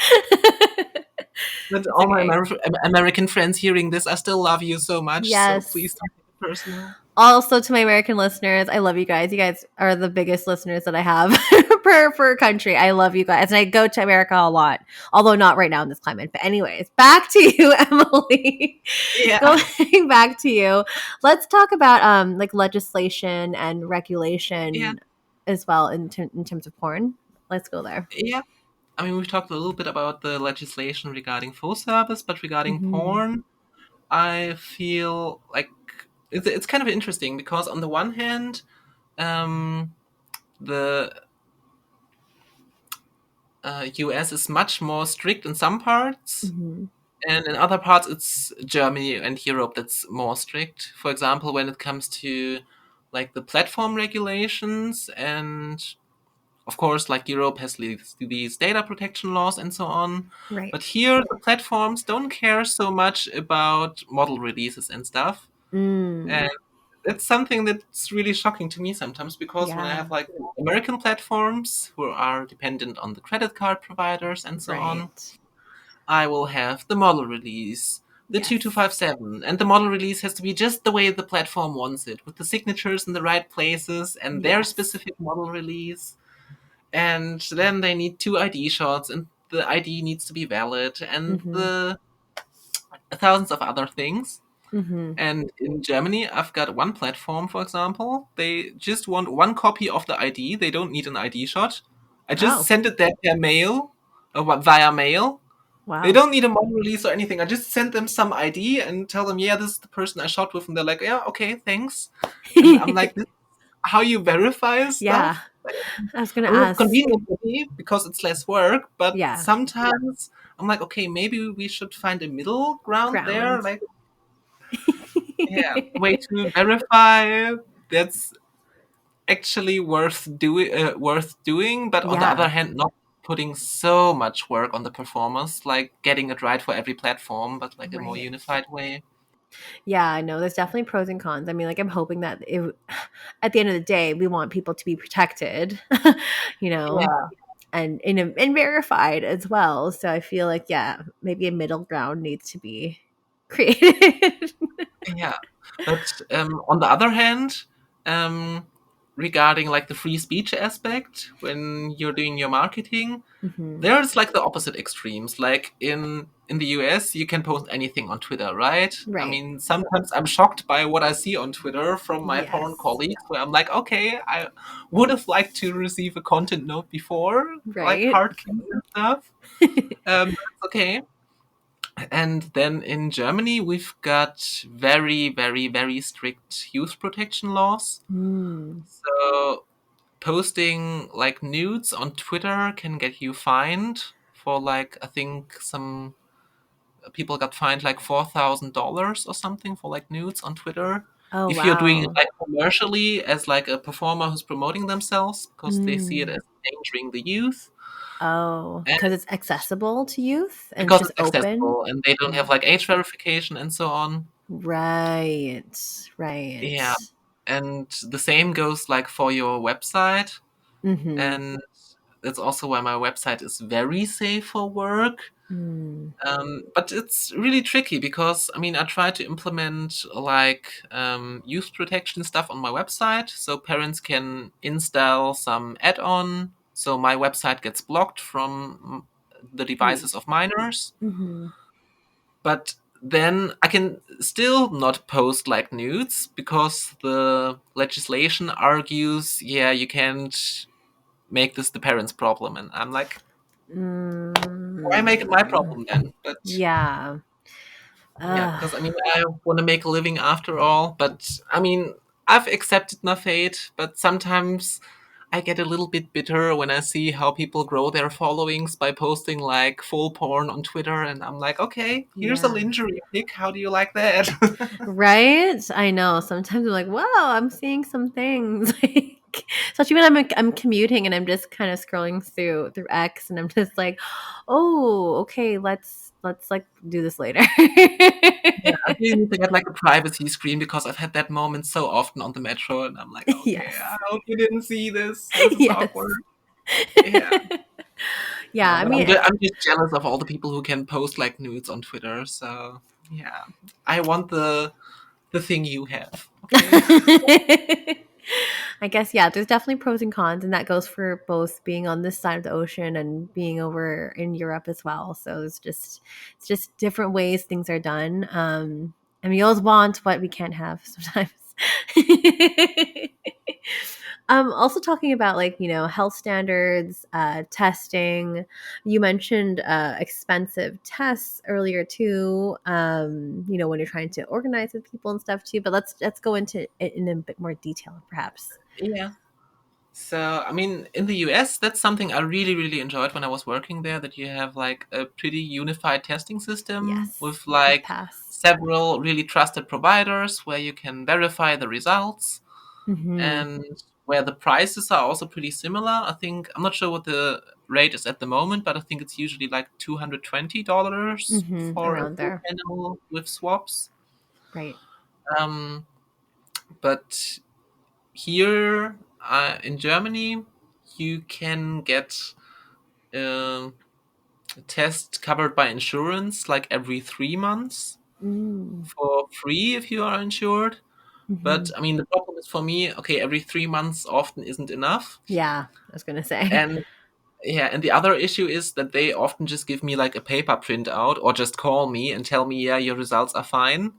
But It's all my okay. American friends hearing this, I still love you so much. So please Yes. don't take it personal. Also to my American listeners, I love you guys. You guys are the biggest listeners that I have per country. I love you guys. And I go to America a lot, although not right now in this climate. But anyways, back to you, Emily. Yeah, Going back to you. Let's talk about like legislation and yeah, regulation as well in terms of porn. Let's go there. yeah. I mean, we've talked a little bit about the legislation regarding full service, but regarding Hmm. porn, I feel like it's kind of interesting because on the one hand, um, the US is much more strict in some parts, Hmm. and in other parts, it's Germany and Europe that's more strict. For example, when it comes to like the platform regulations, and of course, like Europe has these data protection laws and so on. Right. But here, the platforms don't care so much about model releases and stuff. And Mm. it's something that's really shocking to me sometimes because when I Yeah. have like American platforms who are dependent on the credit card providers and so on, Right. I will have the model release the Yes. 2257, and the model release has to be just the way the platform wants it, with the signatures in the right places and their Yes. specific model release. And then they need two ID shots, and the ID needs to be valid, and Mm-hmm. the thousands of other things. Mm-hmm. And in Germany, I've got one platform, for example. They just want one copy of the ID. They don't need an ID shot. I just Oh, send it there per mail, via mail. They wow. don't need a model release or anything. I just send them some ID and tell them, yeah, this is the person I shot with. And they're like, yeah, okay, thanks. And I'm like, this is how you verify Yeah. stuff? Like, I was gonna I mean, it's ask. convenient for me because it's less work, but Yeah. sometimes I'm like, okay, maybe we should find a middle ground there. Ground. Like, yeah, way to verify that's actually worth doing, but on the other Yeah. hand, not putting so much work on the performance, like getting it right for every platform, but like a more Right. unified way. Yeah, I know there's definitely pros and cons. I mean, like I'm hoping that at the end of the day, we want people to be protected, you know, Yeah, and verified as well. So I feel like yeah, maybe a middle ground needs to be created. yeah. But on the other hand, um, regarding like the free speech aspect, when you're doing your marketing, Hmm. there's like the opposite extremes. Like in the US, you can post anything on Twitter, right? I Right. mean, sometimes I'm shocked by what I see on Twitter from my porn Yes. colleagues, where I'm like, okay, I would have liked to receive a content note before, like Right. hard keys and stuff. That's okay. And then in Germany, we've got very, very, very strict youth protection laws. Mm. So posting like nudes on Twitter can get you fined for like, I think some people got fined like $4,000 or something for like nudes on Twitter. Oh If you're doing it wow. like commercially as like a performer who's promoting themselves because they see it Mm. as endangering the youth, Oh, and because it's accessible to youth and it's because just it's open. accessible and they don't have Mm. like age verification and so on. Right. Yeah. Right. And the same goes like for your website. Mm-hmm. And that's also why my website is very safe for work. Mm. But it's really tricky because I mean I try to implement like youth protection stuff on my website so parents can install some add-on so my website gets blocked from the devices of Use. minors. Mm-hmm. But then I can still not post like nudes because the legislation argues, yeah, you can't make this the parents' problem, and I'm like, why make it my Mm. problem then? But Yeah. yeah, Ugh. because I mean, I want to make a living after all. But I mean, I've accepted my fate, but sometimes I get a little bit bitter when I see how people grow their followings by posting like full porn on Twitter, and I'm like, okay, here's a Yeah. lingerie pic. How do you like that? Right? I know. Sometimes I'm like, wow, I'm seeing some things. Like, especially when I'm commuting and I'm just kind of scrolling through X and I'm just like, oh, okay, let's like do this later. Yeah, I really need to get like a privacy screen because I've had that moment so often on the metro, and I'm like, okay, I Yes. hope you didn't see this. This is Yes. awkward. Yeah. Yeah, No, I but mean, I'm just jealous of all the people who can post like nudes on Twitter. So yeah, I want the thing you have. Okay. I guess yeah, there's definitely pros and cons, and that goes for both being on this side of the ocean and being over in Europe as well. So it's just different ways things are done. And we always want what we can't have sometimes. Also talking about like health standards, testing. You mentioned expensive tests earlier too. When you're trying to organize with people and stuff too. But let's go into it in a bit more detail, perhaps. Yeah. So I mean, in the US, that's something I really really enjoyed when I was working there. That you have like a pretty unified testing system Yes, with quick like pass. several really trusted providers where you can verify the results Mm-hmm. and where the prices are also pretty similar. I think I'm not sure what the rate is at the moment, but I think it's usually like $220 Mm-hmm. for a Around full there, panel with swaps. right? Um, but here in Germany, you can get a test covered by insurance like every 3 months. Mm. for free if you are insured. But Hmm. I mean, the problem is for me, okay, every 3 months often isn't enough. Yeah, I was gonna say. And yeah, and the other issue is that they often just give me like a paper printout or just call me and tell me, yeah, your results are fine.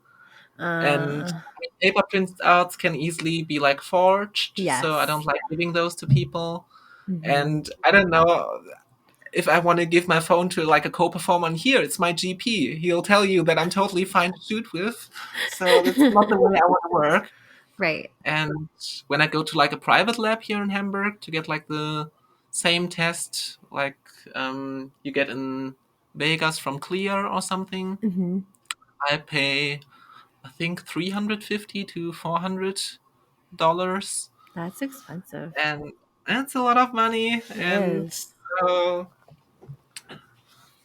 And Uh, I mean, paper printouts can easily be like forged, so I don't yes. like giving those to people. Hmm. And I don't know if I want to give my phone to like a co-performer, and here it's my GP. He'll tell you that I'm totally fine to shoot with. So that's not the way I want to work. Right. And when I go to like a private lab here in Hamburg to get like the same test like you get in Vegas from Clear or something, Hmm. I pay I think 350 to $400, That's expensive. and that's a lot of money. It And is. so yeah,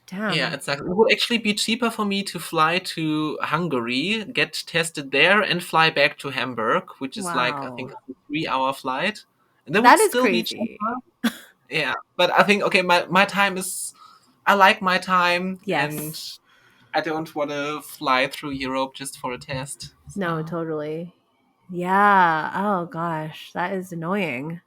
Damn. it's like it would actually be cheaper for me to fly to Hungary, get tested there, and fly back to Hamburg, which is like I think Wow. a 3 hour flight, and that would That is still be crazy. cheaper. Yeah, but I think okay, my time is I like my time, and Yes. I don't want to fly through Europe just for a test. No, So totally. Yeah. Oh gosh, that is annoying.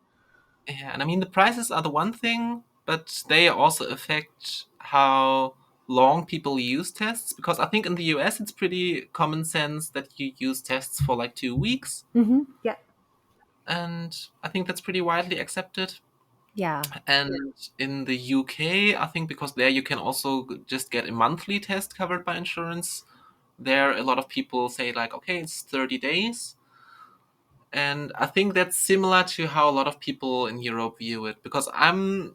yeah, and I mean the prices are the one thing, but they also affect how long people use tests, because I think in the US it's pretty common sense that you use tests for like 2 weeks, Hmm. Yeah. and I think that's pretty widely accepted. Yeah. And in the UK, I think because there you can also just get a monthly test covered by insurance. There, a lot of people say like, okay, it's 30 days. And I think that's similar to how a lot of people in Europe view it. Because I'm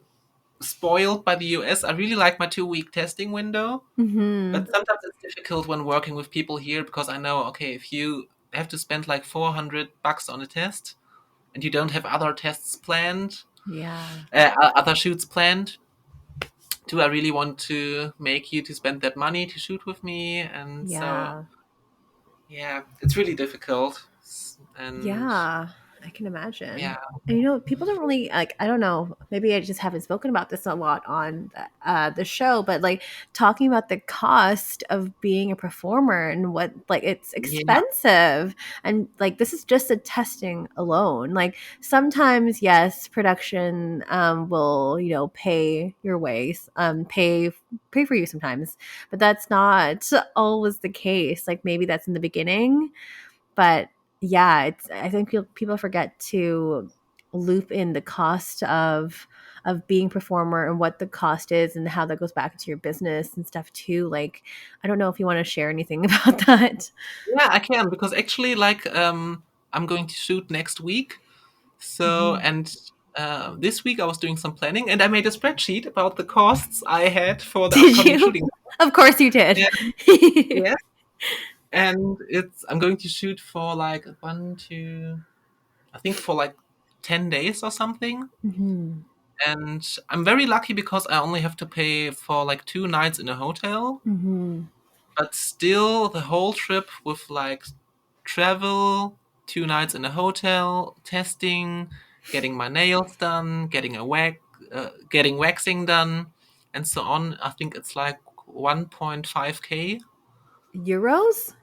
spoiled by the US. I really like my 2 week testing window. Hmm. But sometimes it's difficult when working with people here because I know, okay, if you have to spend like $400 on a test and you don't have other tests planned, Yeah. other shoots planned, do I really want to make you to spend that money to shoot with me? And so, Yeah. yeah, it's really difficult. And Yeah, I can imagine. yeah, And people don't really like. I don't know. Maybe I just haven't spoken about this a lot on the show, but like talking about the cost of being a performer and what like it's yeah, expensive, and like this is just a testing alone. Like sometimes, yes, production will pay your ways, pay for you sometimes, but that's not always the case. Like maybe that's in the beginning, but yeah, it's I think people forget to loop in the cost of being a performer and what the cost is and how that goes back into your business and stuff too. Like, I don't know if you want to share anything about that. yeah, I can because actually, like, I'm going to shoot next week. So, Hmm. and this week I was doing some planning and I made a spreadsheet about the costs I had for the Did upcoming you? shooting. Of course you did. Yeah, yeah. And I'm going to shoot for like one, two, I think for like 10 days or something. Hmm. And I'm very lucky because I only have to pay for like 2 nights in a hotel, Hmm. but still the whole trip with like travel, 2 nights in a hotel, testing, getting my nails done, getting waxing done, and so on. I think it's like 1.5K. Euros?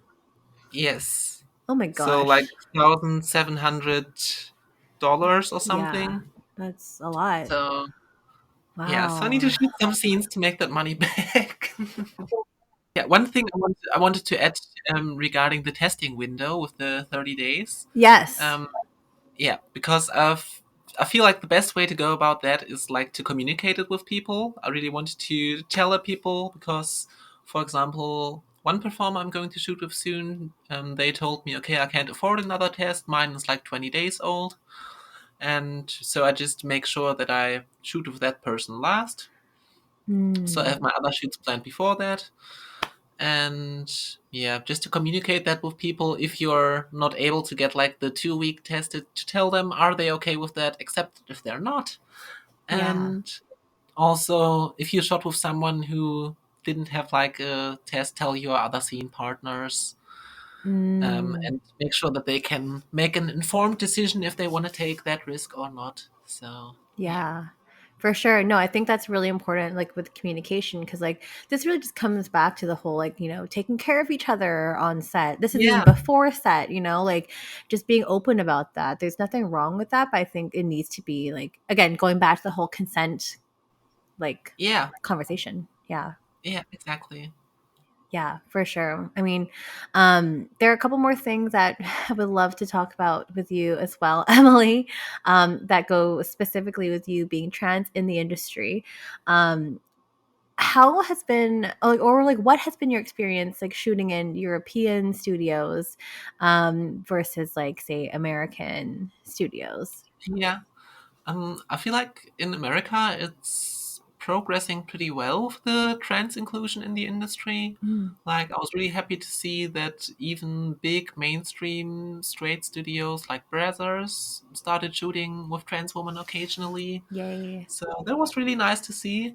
Yes. Oh my So like gosh. $1,700 or Yeah, something. that's a lot. So yeah, so I need to Wow. shoot some scenes to make that money back. Yeah, one thing I wanted to add regarding the testing window with the 30 days. Yes. Um, yeah, because I feel like the best way to go about that is like to communicate it with people. I really wanted to tell the people because, for example, one performer I'm going to shoot with soon, they told me, okay, I can't afford another test. Mine is like 20 days old. And so I just make sure that I shoot with that person last. So I Hmm. have my other shoots planned before that. And yeah, just to communicate that with people, if you're not able to get like the 2 week tested, to tell them, are they okay with that? Except if they're not. Yeah. And also, if you shot with someone who didn't have like a test, tell your other scene partners, Mm. and make sure that they can make an informed decision if they want to take that risk or not. So, yeah. Yeah. For sure. No, I think that's really important, like with communication, because like this really just comes back to the whole, like, taking care of each other on set. This is even Yeah, before set, like just being open about that. There's nothing wrong with that, but I think it needs to be like, again, going back to the whole consent, like, yeah, conversation. Yeah. yeah, exactly. Yeah, for sure. I mean, there are a couple more things that I would love to talk about with you as well, Emily, that go specifically with you being trans in the industry. Um, how has been, or like, what has been your experience like shooting in European studios versus like, say, American studios? Yeah. I feel like in America it's progressing pretty well with the trans inclusion in the industry. Mm, Like, I was really happy to see that even big mainstream straight studios like Brazzers started shooting with trans women occasionally. yay. So that was really nice to see.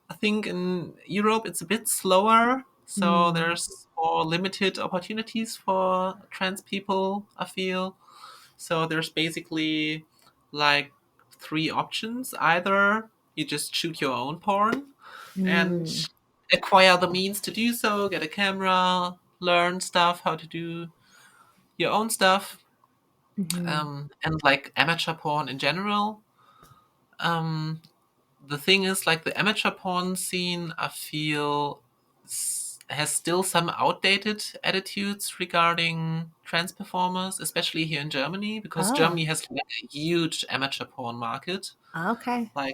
I think in Europe it's a bit slower, so Mm, there's more limited opportunities for trans people, I feel. So there's basically like three options. Either you just shoot your own porn and mm, acquire the means to do so, get a camera, learn stuff, how to do your own stuff, mhm. and like amateur porn in general. Um, the thing is, like the amateur porn scene, I feel has still some outdated attitudes regarding trans performers, especially here in Germany, because Oh, Germany has like a huge amateur porn market. okay. Like,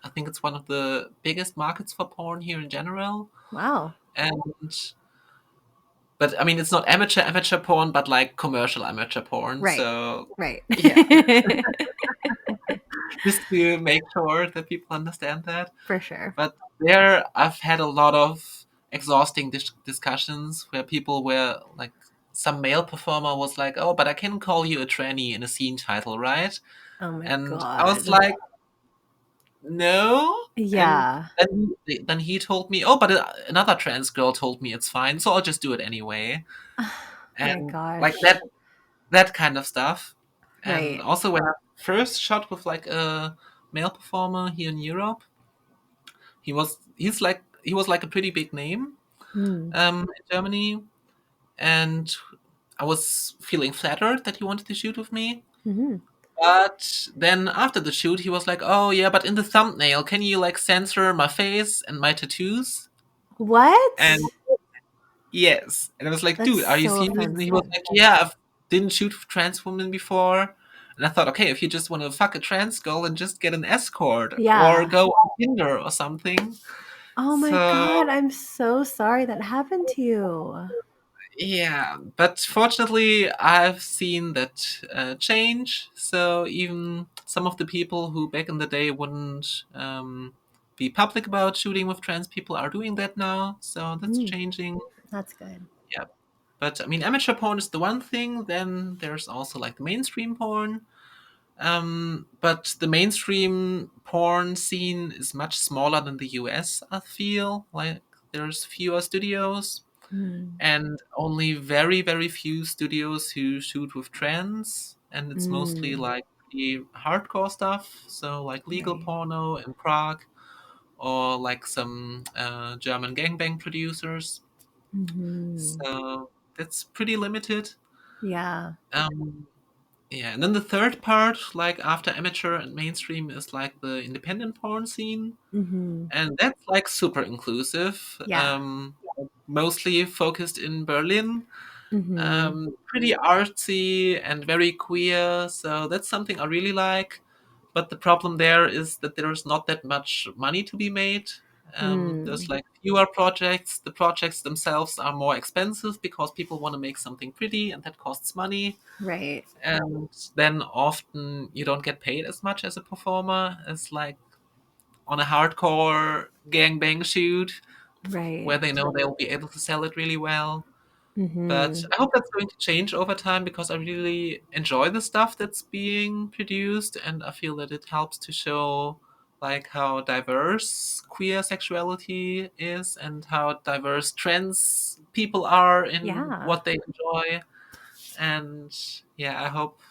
I think it's one of the biggest markets for porn here in general. Wow. And but I mean, it's not amateur porn, but like commercial amateur porn. Right. So Right. yeah, just to make sure that people understand that. For sure. But there, I've had a lot of exhausting discussions where people were like, some male performer was like, "Oh, but I can call you a tranny in a scene title, right?" Oh my And I was god. like, "No." And Yeah. then he told me, "Oh, but another trans girl told me it's fine, so I'll just do it anyway." My And like gosh. that kind of stuff. And Right. also when I first shot with like a male performer here in Europe, he was like a pretty big name Mm. in Germany, and I was feeling flattered that he wanted to shoot with me. Hmm. But then after the shoot, he was like, "Oh yeah, but in the thumbnail, can you like censor my face and my tattoos?" And What? yes, and I was like, That's "Dude, are you so serious?" And he was offensive. like, "Yeah, I didn't shoot with trans women before." And I thought, okay, if you just want to fuck a trans girl, then just get an escort or Yeah. go on Tinder or something. Oh my So god, I'm so sorry that happened to you. yeah, but fortunately, I've seen that change. So even some of the people who back in the day wouldn't be public about shooting with trans people are doing that now. So that's Mm, changing. that's good. Yeah. But I mean, amateur porn is the one thing. Then there's also like the mainstream porn. But the mainstream porn scene is much smaller than the US, I feel. Like, there's fewer studios Mm, and only very, very few studios who shoot with trans. And it's mostly mm, like the hardcore stuff. So, like legal right. porno in Prague or like some German gangbang producers. Hmm. So, that's pretty limited. Yeah. Um, Yeah, and then the third part, like after amateur and mainstream, is like the independent porn scene, Hmm. and that's like super inclusive. Yeah. Mostly focused in Berlin. Hmm. Pretty artsy and very queer, so that's something I really like. But the problem there is that there's not that much money to be made. There's Mm, like fewer projects. The projects themselves are more expensive because people want to make something pretty, and that costs money. right. And then often you don't get paid as much as a performer as like on a hardcore gangbang shoot Right. where they know they'll be able to sell it really well. But Hmm. I hope that's going to change over time because I really enjoy the stuff that's being produced, and I feel that it helps to show like how diverse queer sexuality is and how diverse trans people are in Yeah. what they enjoy. And yeah, I hope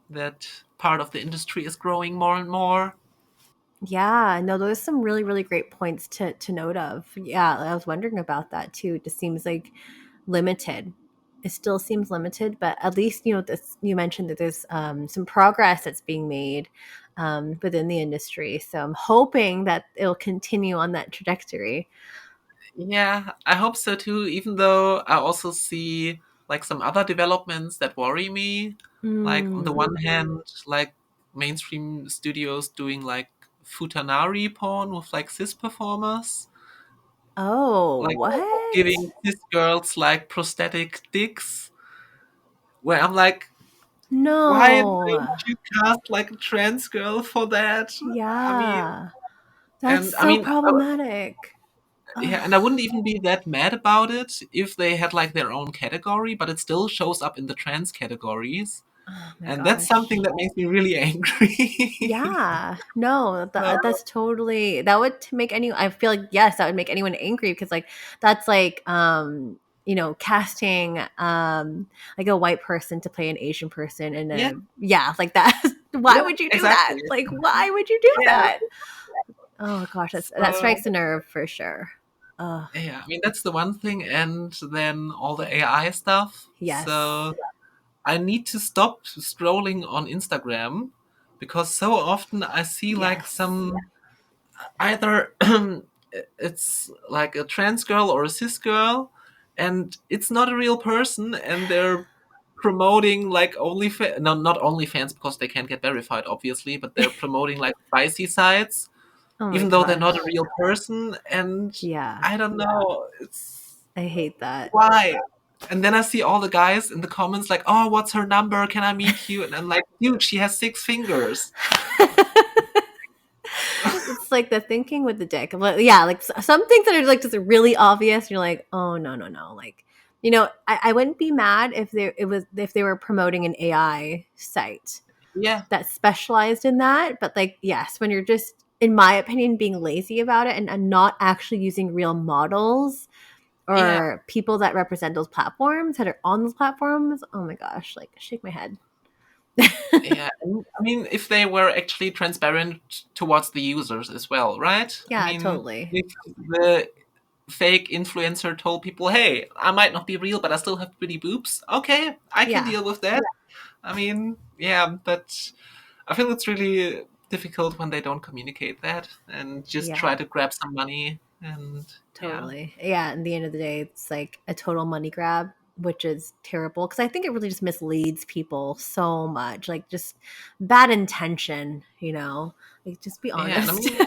that part of the industry is growing more and more. Yeah, no, those are some really, really great points to note of. Yeah, I was wondering about that too. It just seems like limited. It still seems limited, but at least this. You mentioned that there's some progress that's being made within the industry. So I'm hoping that it'll continue on that trajectory. Yeah, I hope so too, even though I also see like some other developments that worry me. Like on the Mm. one hand, like mainstream studios doing like futanari porn with like cis performers, Oh, like what? giving cis girls like prosthetic dicks, where I'm like, why No. don't you cast like a trans girl for that? I mean, Yeah. That's and I so mean, problematic. yeah, Ugh. and I wouldn't even be that mad about it if they had like their own category, but it still shows up in the trans categories, Oh my and that's something gosh. that makes me really angry. Yeah. No, So, that's totally that would to make any I feel like yes, that would make anyone angry because like that's like casting like a white person to play an Asian person in yeah, a yeah, like that. Why yeah, would you do that? exactly. Like why would you do Yeah. that? Oh gosh, that So, strikes a nerve for sure. Oh, yeah, I mean that's the one thing, and then all the AI stuff. yes. So I need to stop scrolling on Instagram because so often I see like Yes. some either it's like a trans girl or a cis girl, and it's not a real person, and they're promoting like no, not OnlyFans because they can't get verified, obviously, but they're promoting like spicy sites, Oh my even though they're not a gosh. real person, and Yeah. I don't know, it's I hate that. why. And then I see all the guys in the comments like, "Oh, what's her number? Can I meet you?" And I'm like, "Dude, she has 6 fingers." It's like the thinking with the dick. But yeah, like some things that are like just really obvious. You're like, oh no, no, no. Like, I wouldn't be mad if they were promoting an AI site Yeah, that specialized in that. But like, yes, when you're just, in my opinion, being lazy about it and not actually using real models yeah. or people that represent those platforms that are on those platforms, oh my gosh, like shake my head. Yeah, I mean, if they were actually transparent towards the users as well, right? I Yeah, mean, totally. if the fake influencer told people, "Hey, I might not be real, but I still have pretty boobs," okay, I can Yeah, deal with that. I mean, yeah, but I feel it's really difficult when they don't communicate that and just yeah. try to grab some money. And yeah, Totally. Yeah, at the end of the day, it's like a total money grab, which is terrible because I think it really just misleads people so much. Like just bad intention, Like just be yeah, and I honest. mean,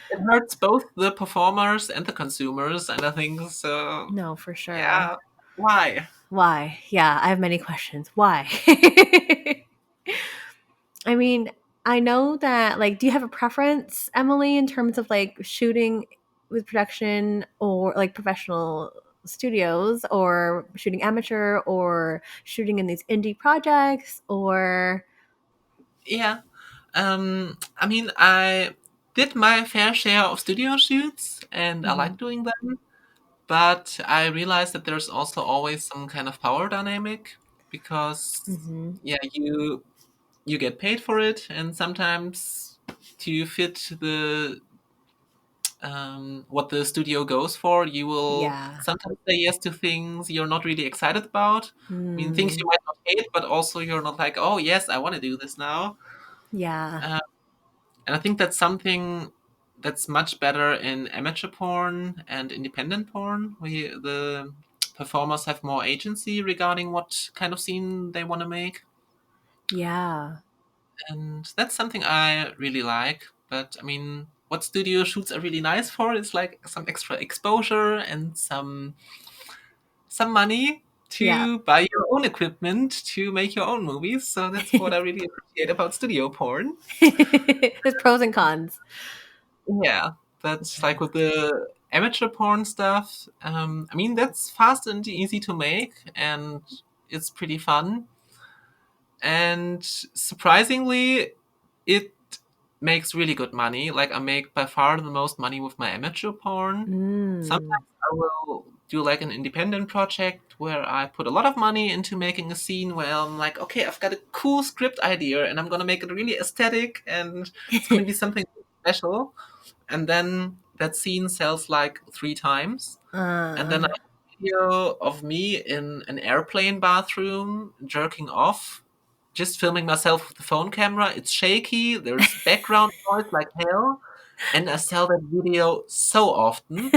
it hurts both the performers and the consumers, and I think so. No, for sure. Yeah, why? Why? Yeah, I have many questions. Why? I mean, I know that like do you have a preference, Emily, in terms of like shooting with production or like professional studios or shooting amateur or shooting in these indie projects or Yeah. I mean, I did my fair share of studio shoots and I Mhm. like doing them, but I realized that there's also always some kind of power dynamic because Mhm. yeah, you get paid for it, and sometimes to fit the what the studio goes for, you will Yeah. sometimes say yes to things you're not really excited about. I mean, things you Mm. might not hate, but also you're not like, oh yes, I want to do this now. Yeah. Uh, And I think that's something that's much better in amateur porn and independent porn. The performers have more agency regarding what kind of scene they want to make, Yeah. and that's something I really like. But I mean, what studio shoots are really nice for is like some extra exposure and some money Yeah. to buy your own equipment to make your own movies. So that's what I really appreciate about studio porn. There's pros and cons. Yeah, that's like with the amateur porn stuff. I mean, that's fast and easy to make, and it's pretty fun. And surprisingly, it makes really good money. Like, I make by far the most money with my amateur porn. Mm. Sometimes I will do like an independent project where I put a lot of money into making a scene where I'm like, okay, I've got a cool script idea and I'm gonna make it really aesthetic and it's gonna be something. special. And then that scene sells like 3 times. And then I Uh, have a video of me in an airplane bathroom jerking off, just filming myself with the phone camera. It's shaky, there's background noise like hell, and I sell that video so often.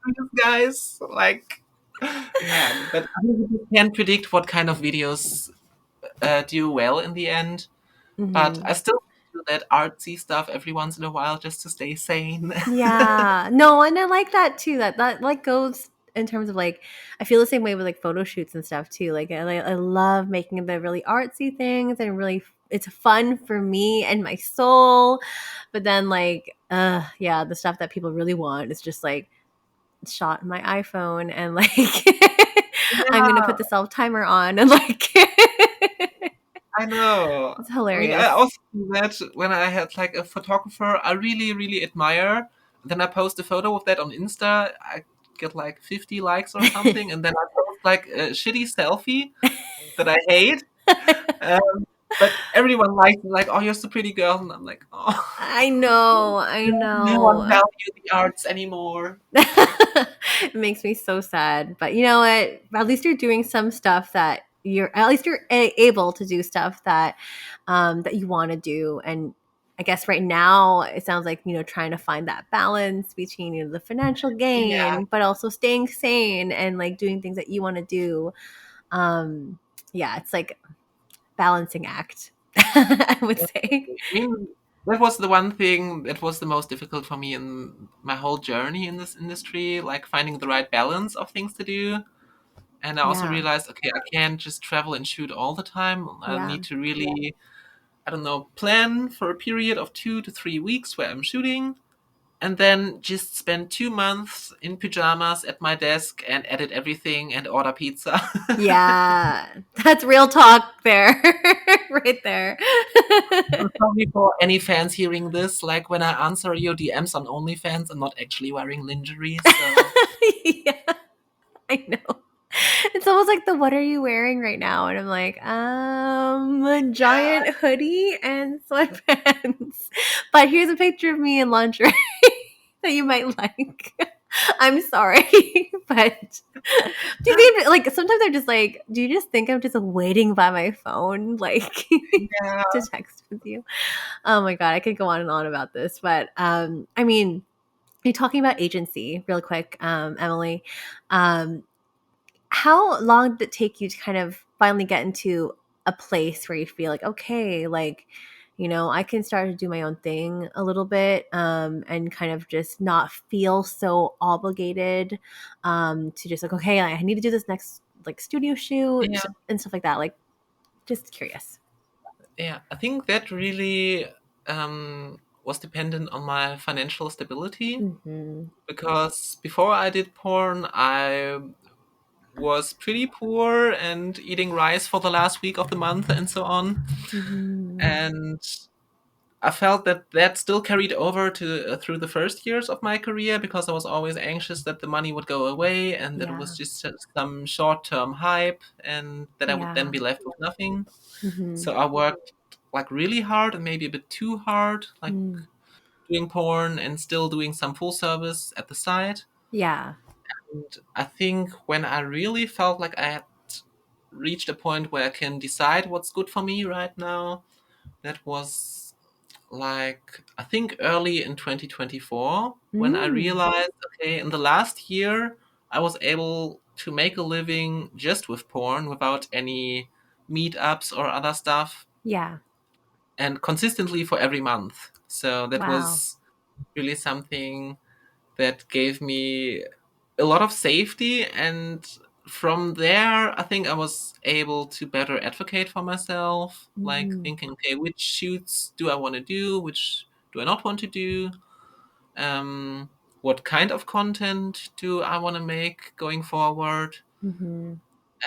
Serious, guys, like, yeah, but I mean, you can't predict what kind of videos do well in the end. But mhm. I still do that artsy stuff every once in a while just to stay sane. Yeah. No, and I like that too. That like goes in terms of like I feel the same way with like photo shoots and stuff too. Like I love making the really artsy things and really it's fun for me and my soul. But then like yeah, the stuff that people really want is just like shot in my iPhone and like I'm gonna Yeah, put the self timer on and like I know. it's I mean, I hilarious. also do that when I had like a photographer I really, really admire. Then I post a photo of that on Insta. I get like 50 likes or something, and then I post like a shitty selfie that I hate. Um, but everyone likes it, like, oh, you're so pretty girl, and I'm like, oh, I know, I no one know. value the arts anymore. It makes me so sad. But you know what? At least you're doing some stuff that you're at least you're able to do stuff that you want to do. And I guess right now it sounds like, trying to find that balance between, the financial Yeah, gain, but also staying sane and like doing things that you want to do. Um, yeah, it's like balancing act, I would say. definitely. I mean, that was the one thing that was the most difficult for me in my whole journey in this industry, like finding the right balance of things to do. And I also Yeah. realized, okay, I can't just travel and shoot all the time. I Yeah. need to really, I don't know, plan for a period of 2 to 3 weeks where I'm shooting, and then just spend 2 months in pajamas at my desk and edit everything and order pizza. Yeah, that's real talk there, right there. I'm sorry for any fans hearing this. Like when I answer your DMs on OnlyFans, I'm not actually wearing lingerie, so Yeah, I know. It's almost like the what are you wearing right now? And I'm like, a yeah, giant hoodie and sweatpants. But here's a picture of me in lingerie that you might like. I'm sorry, but do you think like sometimes I'm just like, do you just think I'm just waiting by my phone, like yeah, to text with you? Oh my god, I could go on and on about this, but I mean, you're talking about agency real quick, Emily. Um, how long did it take you to kind of finally get into a place where you feel like, okay, like, I can start to do my own thing a little bit, and kind of just not feel so obligated, to just like, okay, I need to do this next like studio shoot yeah, and stuff like that. Like, just curious. yeah. I think that really was dependent on my financial stability Mm-hmm. because before I did porn, I was pretty poor and eating rice for the last week of the month and so on. Mm-hmm. And I felt that that still carried over to through the first years of my career because I was always anxious that the money would go away and that it was Yeah. just some short-term hype and that I would then Yeah. be left with nothing. Mm-hmm. So I worked like really hard and maybe a bit too hard, like Mm. doing porn and still doing some full service at the side. Yeah. And I think when I really felt like I had reached a point where I can decide what's good for me right now, that was like I think early in 2024 when I Mm. realized, okay, in the last year I was able to make a living just with porn without any meetups or other stuff Yeah. and consistently for every month. So that Wow. was really something that gave me a lot of safety, and from there I think I was able to better advocate for myself, like Mm. thinking, okay, which shoots do I want to do, which do I not want to do, what kind of content do I want to make going forward, Mm-hmm.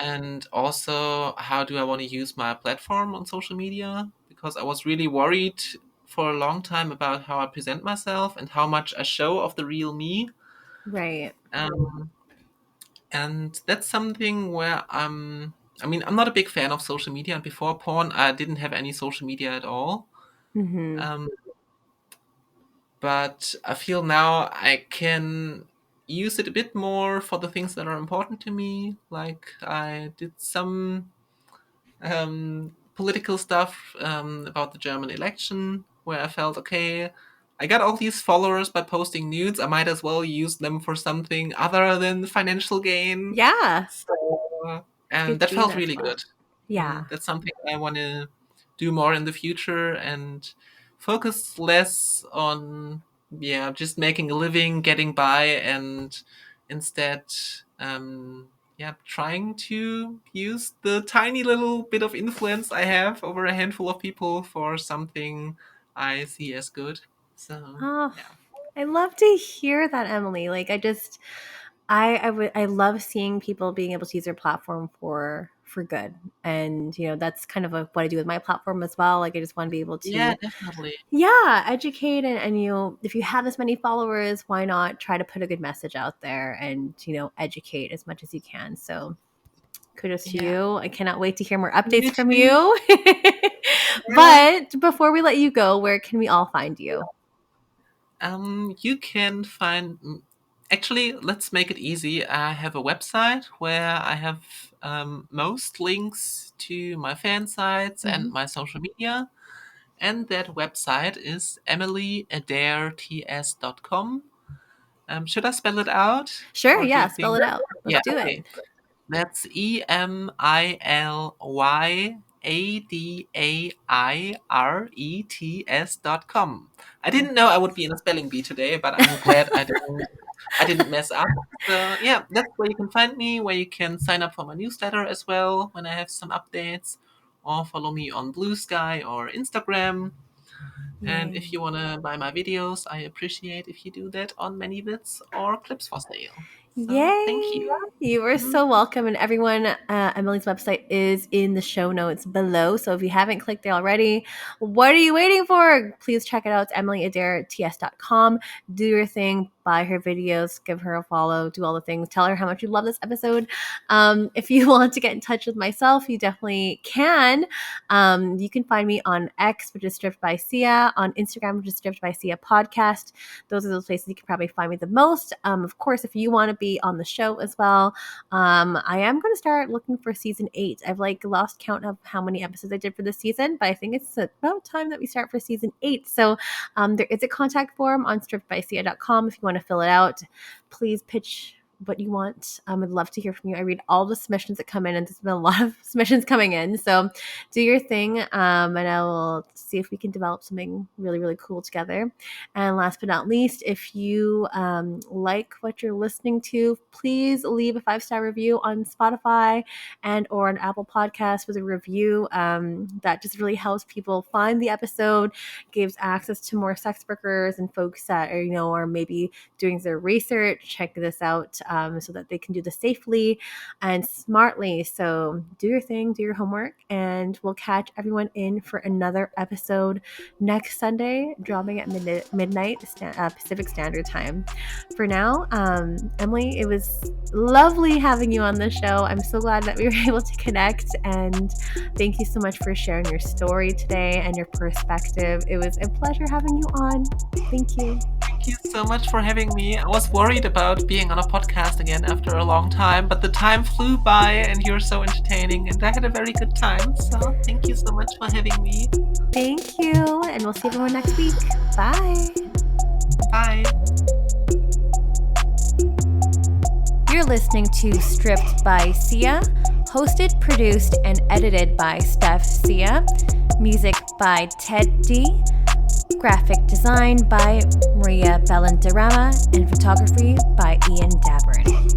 and also how do I want to use my platform on social media, because I was really worried for a long time about how I present myself and how much I show of the real me. Right. um, and that's something where I mean, I'm not a big fan of social media, and before porn I didn't have any social media at all. Mm-hmm. um, but I feel now I can use it a bit more for the things that are important to me. Like I did some political stuff about the German election, where I felt, okay, I got all these followers by posting nudes. I might as well use them for something other than financial gain. Yeah. So, It's and good that to do felt that as really well. good. Yeah. That's something I want to do more in the future and focus less on, just making a living, getting by, and instead, trying to use the tiny little bit of influence I have over a handful of people for something I see as good. So, Oh, yeah. I love to hear that, Emily. Like, I love seeing people being able to use their platform for good, and that's kind of what I do with my platform as well. Like, I just want to be able Yeah, to, definitely. yeah, educate, and if you have this many followers, why not try to put a good message out there and educate as much as you can. So kudos to Yeah. you. I cannot wait to hear more You updates from too. you. Yeah. But before we let you go, where can we all find you? You can find. Actually, let's make it easy. I have a website where I have most links to my fan sites and Mhm. my social media. And that website is emilyadaireTS.com. Should I spell it out? Sure, Or do yeah, you spell think? it out. Let's Yeah, do it. okay. That's EmilYADAIRETS.com. I Okay. didn't know I would be in a spelling bee today, but I'm glad I didn't mess up. So yeah, that's where you can find me, where you can sign up for my newsletter as well when I have some updates, or follow me on Blue Sky or Instagram. And if Yay. you want to buy my videos, I appreciate if you do that on ManyVids or Clips for Sale. So thank Yay! you. You are so welcome. And everyone, Emily's website is in the show notes below. So if you haven't clicked it already, what are you waiting for? Please check it out. It's EmilyAdaireTS.com. Do your thing. Buy her videos. Give her a follow. Do all the things. Tell her how much you love this episode. If you want to get in touch with myself, you definitely can. You can find me on X, which is Stripped by Sia, on Instagram, which is Stripped by Sia Podcast. Those are those places you can probably find me the most. Of course, if you want to be on the show as well, I am going to start looking for season 8. I've lost count of how many episodes I did for this season, but I think it's about time that we start for season 8. So there is a contact form on strippedbysia.com if you want to fill it out. Please pitch what you want. I'd love to hear from you. I read all the submissions that come in, and there's been a lot of submissions coming in. So do your thing, and I will see if we can develop something really, really cool together. And last but not least, if you like what you're listening to, please leave a 5-star review on Spotify and or on Apple Podcasts with a review. That just really helps people find the episode, gives access to more sex workers and folks that are maybe doing their research. Check this out so that they can do this safely and smartly. So do your thing, do your homework, and we'll catch everyone in for another episode next Sunday, dropping at midnight Pacific Standard Time. For now, Emily, it was lovely having you on the show. I'm so glad that we were able to connect, and thank you so much for sharing your story today and your perspective. It was a pleasure having you on. Thank you. Thank you so much for having me. I was worried about being on a podcast again after a long time, but the time flew by and you're so entertaining, and I had a very good time. So thank you so much for having me. Thank you, and we'll see everyone next week. Bye. Bye. You're listening to Stripped by Sia, hosted, produced, and edited by Steph Sia. Music by Ted D. Graphic design by Maria Bellandarama, and photography by Ian Daberin.